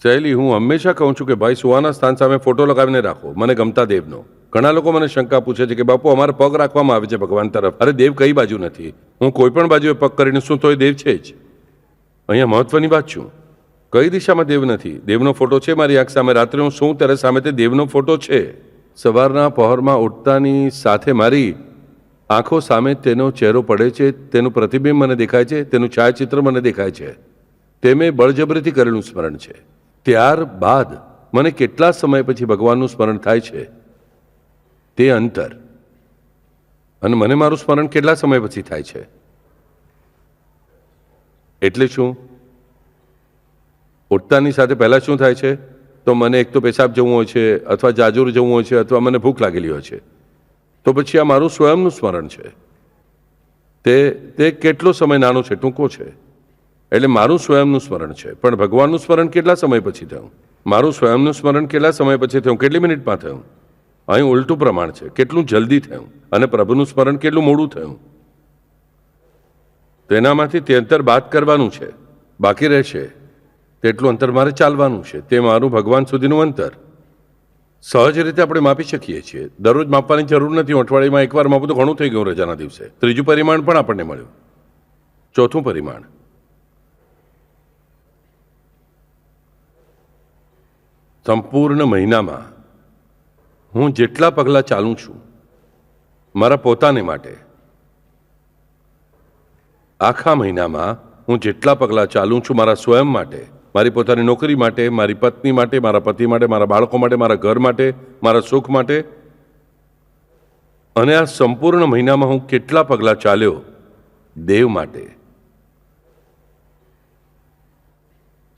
સહેલી હું હંમેશા કહું છું કે ભાઈ સુવાના સ્થાન સામે ફોટો લગાવીને રાખો, મને ગમતા દેવનો. ઘણા લોકો મને શંકા પૂછે છે કે બાપુ અમારે પગ રાખવામાં આવે છે ભગવાન તરફ. અરે દેવ કઈ બાજુ નથી? હું કોઈ પણ બાજુએ પગ કરીને શું તો એ દેવ છે જ. અહીંયા મહત્વની વાત શું? કઈ દિશામાં દેવ નથી? દેવનો ફોટો છે મારી આંખ સામે. રાત્રે હું શું ત્યારે સામે તે દેવનો ફોટો છે. સવારના પહોરમાં ઉઠતાની સાથે મારી આંખો સામે તેનો ચહેરો પડે છે, તેનું પ્રતિબિંબ મને દેખાય છે, તેનું છાયાચિત્ર મને દેખાય છે. તે મેં બળજબરીથી કરેલું સ્મરણ છે. ત્યારબાદ મને કેટલા સમય પછી ભગવાનનું સ્મરણ થાય છે તે અંતર, અને મને મારું સ્મરણ કેટલા સમય પછી થાય છે. એટલે શું? ઉઠતાની સાથે પહેલાં શું થાય છે? તો મને એક તો પેશાબ જવું હોય છે, અથવા જાજૂર જવું હોય છે, અથવા મને ભૂખ લાગેલી હોય છે. તો પછી આ મારું સ્વયંનું સ્મરણ છે. તે કેટલો સમય નાનો છે, ટૂંકો છે. એટલે મારું સ્વયંનું સ્મરણ છે. પણ ભગવાનનું સ્મરણ કેટલા સમય પછી થયું? મારું સ્વયંનું સ્મરણ કેટલા સમય પછી થયું? કેટલી મિનિટમાં થયું? અહીં ઉલટું પ્રમાણ છે. કેટલું જલ્દી થયું? અને પ્રભુનું સ્મરણ કેટલું મોડું થયું? તેનામાંથી તે અંતર બાદ કરવાનું છે. બાકી રહેશે તેટલું અંતર મારે ચાલવાનું છે. તે મારું ભગવાન સુધીનું અંતર. સહજ રીતે આપણે માપી શકીએ છીએ. દરરોજ માપવાની જરૂર નથી. અઠવાડિયામાં એકવાર માપું તો ઘણું થઈ ગયું રજાના દિવસે. ત્રીજું પરિમાણ પણ આપણને મળ્યું. ચોથું પરિમાણ, સંપૂર્ણ મહિનામાં હું જેટલા પગલાં ચાલું છું મારા પોતાને માટે, આખા મહિનામાં હું જેટલા પગલાં ચાલું છું મારા સ્વયં માટે, મારી પોતાની નોકરી માટે, મારી પત્ની માટે, મારા પતિ માટે, મારા બાળકો માટે, મારા ઘર માટે, મારા સુખ માટે, અને આ સંપૂર્ણ મહિનામાં હું કેટલા પગલાં ચાલ્યો દેવ માટે.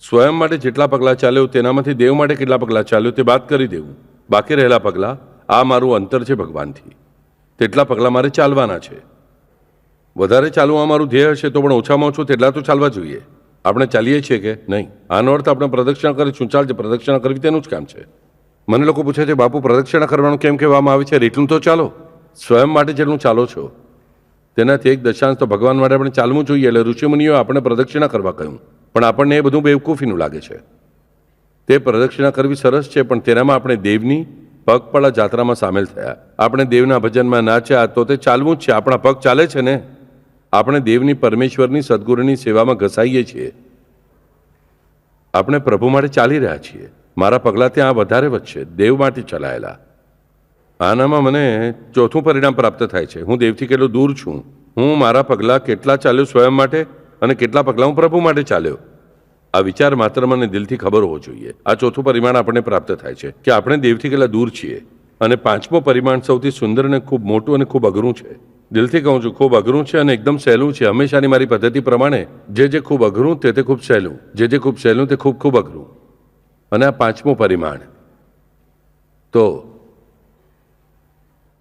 સ્વયં માટે જેટલા પગલાં ચાલ્યો તેનામાંથી દેવ માટે કેટલા પગલાં ચાલ્યો તે બાદ કરી દેવું. બાકી રહેલા પગલાં, આ મારું અંતર છે ભગવાનથી. તેટલા પગલાં મારે ચાલવાના છે. વધારે ચાલવું અમારું ધ્યેય હશે તો પણ ઓછામાં ઓછું તેટલા તો ચાલવા જોઈએ. આપણે ચાલીએ છીએ કે નહીં? આનો અર્થ આપણે પ્રદક્ષિણા કરીશું. ચાલશે, પ્રદક્ષિણા કરવી તેનું જ કામ છે. મને લોકો પૂછે છે બાપુ પ્રદક્ષિણા કરવાનું કેમ કહેવામાં આવે છે? એટલું તો ચાલો. સ્વયં માટે જેટલું ચાલો છો તેનાથી 1/10 તો ભગવાન માટે આપણે ચાલવું જોઈએ. એટલે ઋષિમુનિઓ આપણે પ્રદક્ષિણા કરવા કહ્યું, પણ આપણને એ બધું બેવકૂફીનું લાગે છે. તે પ્રદક્ષિણા કરવી સરસ છે, પણ તેનામાં આપણે દેવની, પગપાળા જાત્રામાં સામેલ થયા. આપણે દેવના ભજનમાં નાચ્યા તો તે ચાલવું જ છે. આપણા પગ ચાલે છે ને. આપણે દેવની, પરમેશ્વરની, સદગુરુની સેવામાં ઘસાઈએ છીએ. આપણે પ્રભુ માટે ચાલી રહ્યા છીએ. મારા પગલાં ત્યાં વધારે વધશે, દેવ માટે ચલાયેલા. આનામાં મને ચોથું પરિણામ પ્રાપ્ત થાય છે. હું દેવથી કેટલો દૂર છું. હું મારા પગલાં કેટલા ચાલ્યો સ્વયં માટે અને કેટલા પગલાં હું પ્રભુ માટે ચાલ્યો. આ વિચાર માત્ર મને દિલથી ખબર હોવો જોઈએ. આ ચોથું પરિમાણ આપણને પ્રાપ્ત થાય છે કે આપણે દેવથી કેટલા દૂર છીએ. અને પાંચમું પરિમાણ સૌથી સુંદર અને ખૂબ મોટું અને ખૂબ અઘરું છે. દિલથી કહું છું, ખૂબ અઘરું છે અને એકદમ સહેલું છે. હંમેશાની મારી પદ્ધતિ પ્રમાણે જે ખૂબ અઘરું તે ખૂબ સહેલું, જે ખૂબ સહેલું તે ખૂબ અઘરું. અને આ પાંચમું પરિમાણ તો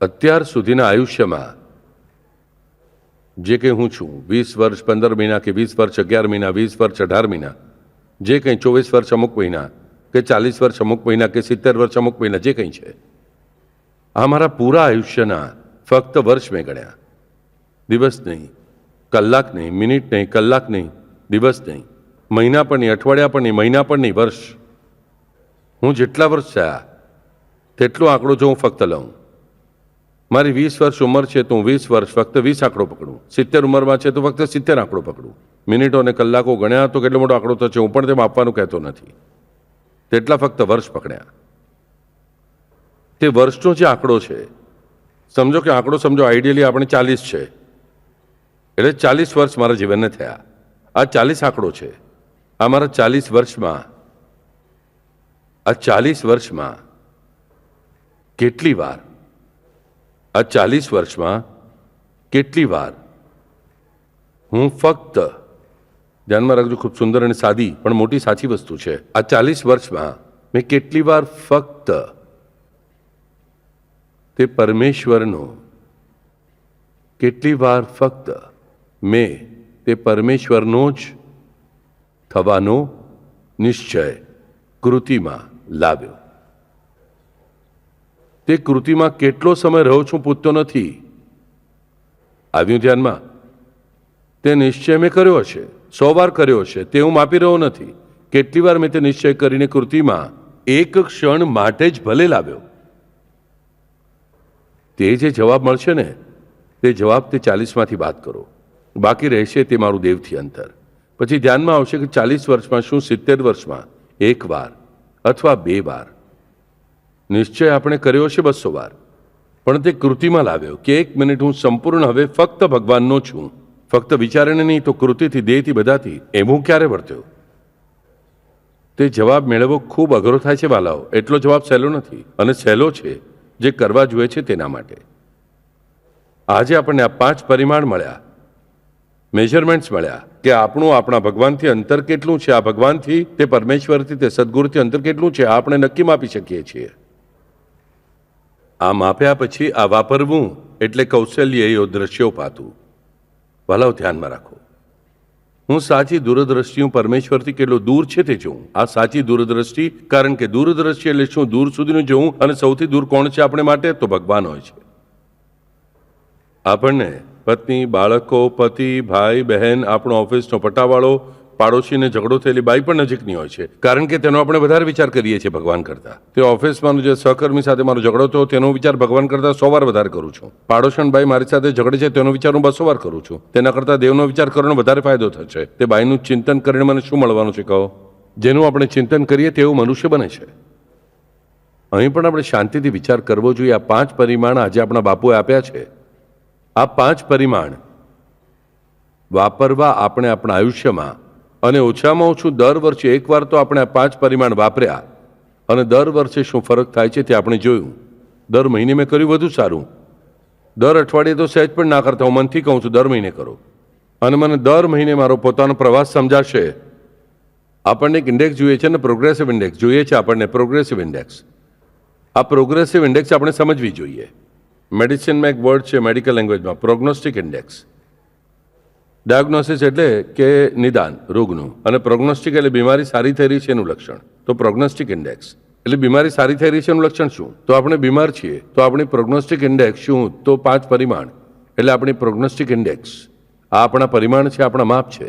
અત્યાર સુધીના આયુષ્યમાં જે કંઈ હું છું, 20 વર્ષ 15 મહિના કે 20 વર્ષ 11 મહિના, 20 વર્ષ 18 મહિના, જે કંઈ 24 વર્ષ અમુક મહિના કે 40 વર્ષ અમુક મહિના કે 70 વર્ષ અમુક મહિના, જે કંઈ છે, આ મારા પૂરા આયુષ્યના ફક્ત વર્ષ મેં ગણ્યા. દિવસ નહીં, કલાક નહીં, મિનિટ નહીં, કલાક નહીં, દિવસ નહીં, મહિના પણ નહીં, અઠવાડિયા પણ નહીં, મહિના પણ નહીં, વર્ષ. હું જેટલા વર્ષ થયા તેટલો આંકડો જો હું ફક્ત લઉં. મારી 20 વર્ષ ઉંમર છે તો હું 20 વર્ષ ફક્ત 20 આંકડો પકડું. 70 ઉંમરમાં છે તો ફક્ત 70 આંકડો પકડું. મિનિટો અને કલાકો ગણ્યા તો કેટલો મોટો આંકડો થશે, હું પણ તેમ આપવાનું કહેતો નથી. તેટલા ફક્ત વર્ષ પકડ્યા. તે વર્ષનો જે આંકડો છે, સમજો કે આંકડો સમજો આઈડિયલી આપણે 40 છે, એટલે 40 વર્ષ મારા જીવનને થયા. આ 40 આંકડો છે. આ મારા 40 વર્ષમાં, આ 40 વર્ષમાં કેટલી વાર, આ 40 વર્ષમાં કેટલી વાર હું ફક્ત, ધ્યાનમાં રાખજો, ખૂબ સુંદર અને સાદી પણ મોટી સાચી વસ્તુ છે. આ 40 વર્ષમાં મેં કેટલી વાર ફક્ત તે પરમેશ્વરનો, કેટલી વાર ફક્ત મેં તે પરમેશ્વરનો જ થવાનો નિશ્ચય કૃતિમાં લાવ્યો. તે કૃતિમાં કેટલો સમય રહું છું પૂછતો નથી. આવ્યું ધ્યાનમાં? તે નિશ્ચય મેં કર્યો હશે, 100 વાર કર્યો હશે, તે હું માપી રહ્યો નથી. કેટલી વાર મેં તે નિશ્ચય કરીને કૃતિમાં એક ક્ષણ માટે જ ભલે લાવ્યો. તે જે જવાબ મળશે ને, તે જવાબ તે 40માંથી બાદ કરો. બાકી રહેશે તે મારું દેવથી અંતર. પછી ધ્યાનમાં આવશે કે 40 વર્ષમાં શું 70 વર્ષમાં એક વાર અથવા 2 વાર નિશ્ચય આપણે કર્યો છે 200 વાર, પણ તે કૃતિમાં લાવ્યો કે 1 મિનિટ હું સંપૂર્ણ હવે ફક્ત ભગવાનનો છું. ફક્ત વિચારને નહીં તો કૃતિથી, દેહથી, બધાથી. એમ હું ક્યારે વર્ત્યો? તે જવાબ મેળવવો ખૂબ અઘરો થાય છે વાલાઓ. એટલો જવાબ સહેલો નથી, અને સહેલો છે જે કરવા જોઈએ છે તેના માટે. આજે આપણને આ 5 પરિમાણ મળ્યા, મેજરમેન્ટ્સ મળ્યા કે આપણું આપણા ભગવાનથી અંતર કેટલું છે, આ ભગવાનથી, તે પરમેશ્વરથી, તે સદગુરુથી અંતર કેટલું છે, આપણે નક્કી માપી શકીએ છીએ. આ માપ્યા પછી આ વાપરવું એટલે કૌશલ્ય એવો દ્રશ્યો પાતું. વાલાઓ ધ્યાનમાં રાખો, હું સાચી દૂરદ્રષ્ટિ, હું પરમેશ્વરથી કેટલો દૂર છે તે જોઉં. આ સાચી દૂરદ્રષ્ટિ, કારણ કે દૂરદ્રષ્ટિ એટલે શું? દૂર સુધીનું જોઉં. અને સૌથી દૂર કોણ છે આપણે માટે? તો ભગવાન હોય છે. આપણને પત્ની, બાળકો, પતિ, ભાઈ, બહેન, આપણો ઓફિસનો પટાવાળો, પાડોશીને ઝઘડો થયેલી બાઈ પણ નજીકની હોય છે, કારણ કે તેનો આપણે વધારે વિચાર કરીએ છીએ ભગવાન કરતાં. તે ઓફિસમાં જે સહકર્મી સાથે મારો ઝઘડો થયો તેનો વિચાર ભગવાન કરતાં 100 વાર વધારે કરું છું. પાડોશણ બાઈ મારી સાથે ઝઘડે છે તેનો વિચાર હું 200 વાર કરું છું. તેના કરતાં દેવનો વિચાર કરવાનો વધારે ફાયદો થશે. તે બાઈનું ચિંતન કરીને મને શું મળવાનું છે કહો? જેનું આપણે ચિંતન કરીએ તેવું મનુષ્ય બને છે. અહીં પણ આપણે શાંતિથી વિચાર કરવો જોઈએ. આ 5 પરિમાણ આજે આપણા બાપુએ આપ્યા છે. આ 5 પરિમાણ વાપરવા આપણે આપણા આયુષ્યમાં, અને ઓછામાં ઓછું દર વર્ષે એકવાર તો આપણે આ 5 પરિમાણ વાપર્યા, અને દર વર્ષે શું ફરક થાય છે તે આપણે જોયું. દર મહિને મેં કર્યું વધુ સારું. દર અઠવાડિયે તો સહેજ પણ ના કરતા. હું મનથી કહું છું દર મહિને કરો, અને મને દર મહિને મારો પોતાનો પ્રવાસ સમજાશે. આપણને એક ઇન્ડેક્સ જોઈએ છે ને, પ્રોગ્રેસિવ ઇન્ડેક્સ જોઈએ છે આપણને. પ્રોગ્રેસિવ ઇન્ડેક્સ, આ પ્રોગ્રેસિવ ઇન્ડેક્સ આપણે સમજવી જોઈએ. મેડિસિનમાં એક વર્ડ છે મેડિકલ લેંગ્વેજમાં, પ્રોગ્નોસ્ટિક ઇન્ડેક્સ. ડાયગ્નોસિસ એટલે કે નિદાન રોગનું, અને પ્રોગ્નોસ્ટિક એટલે બીમારી સારી થઈ રહી છે એનું લક્ષણ. તો પ્રોગ્નોસ્ટિક ઇન્ડેક્સ એટલે બીમારી સારી થઈ રહી છે એનું લક્ષણ શું? તો આપણે બીમાર છીએ તો આપણી પ્રોગ્નોસ્ટિક ઇન્ડેક્સ શું? તો 5 પરિમાણ એટલે આપણી પ્રોગ્નોસ્ટિક ઇન્ડેક્સ. આ આપણા પરિમાણ છે, આપણા માપ છે,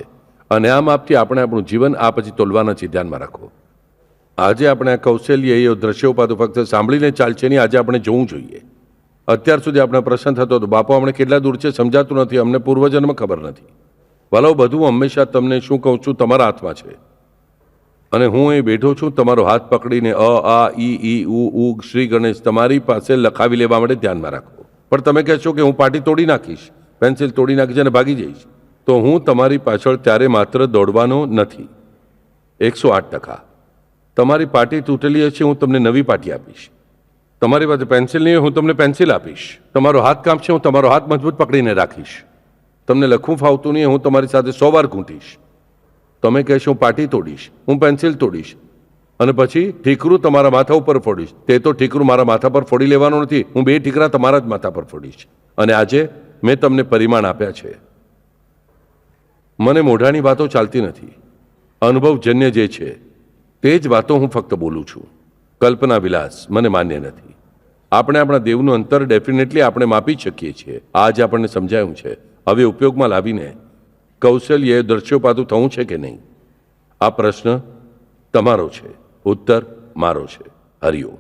અને આ માપથી આપણે આપણું જીવન આ પછી તોલવાના છે. ધ્યાનમાં રાખો. આજે આપણે આ કૌશલ્ય એ દ્રશ્યોપાતો ફક્ત સાંભળીને ચાલશે નહીં, આજે આપણે જોવું જોઈએ. અત્યાર સુધી આપણે પ્રશ્ન થતો હતો, બાપુ આપણે કેટલા દૂર છે સમજાતું નથી, અમને પૂર્વજન્મ ખબર નથી. વાલાઓ, બધું હંમેશા તમને શું કહું છું તમારા હાથમાં છે. અને હું અહીં બેઠો છું તમારો હાથ પકડીને આ ઈ ઉ શ્રી ગણેશ તમારી પાસે લખાવી લેવા માટે ધ્યાનમાં રાખો. પણ તમે કહેશો કે હું પાટી તોડી નાખીશ, પેન્સિલ તોડી નાખીશ અને ભાગી જઈશ, તો હું તમારી પાછળ ત્યારે માત્ર દોડવાનો નથી. 108%. તમારી પાટી તૂટેલી હશે, હું તમને નવી પાટી આપીશ. તમારી પાસે પેન્સિલ નહીં હોય, હું તમને પેન્સિલ આપીશ. તમારો હાથ કાપશે, હું તમારો હાથ મજબૂત પકડીને રાખીશ. તમને લખવું ફાવતું નહીં, હું તમારી સાથે 100 વાર ઘૂંટીશ. તમે કહેશો હું પાટી તોડીશ, હું પેન્સિલ તોડીશ, અને પછી ઠીકરું તમારા માથા ઉપર ફોડીશ. તે તો ઠીકરું મારા માથા પર ફોડી લેવાનું નથી, હું 2 ઠીકરા તમારા જ માથા પર ફોડીશ. અને આજે મેં તમને પરિમાણ આપ્યા છે. મને મોઢાની વાતો ચાલતી નથી, અનુભવજન્ય જે છે તે જ વાતો હું ફક્ત બોલું છું. કલ્પના વિલાસ મને માન્ય નથી. આપણે આપણા દેવનું અંતર ડેફિનેટલી આપણે માપી શકીએ છીએ. આજ આપણને સમજાયું છે. હવે ઉપયોગમાં લાવીને કૌશલ્ય દ્રશ્યોપાતું થવું છે કે નહીં, આ પ્રશ્ન તમારો છે, ઉત્તર મારો છે. હરિઓમ.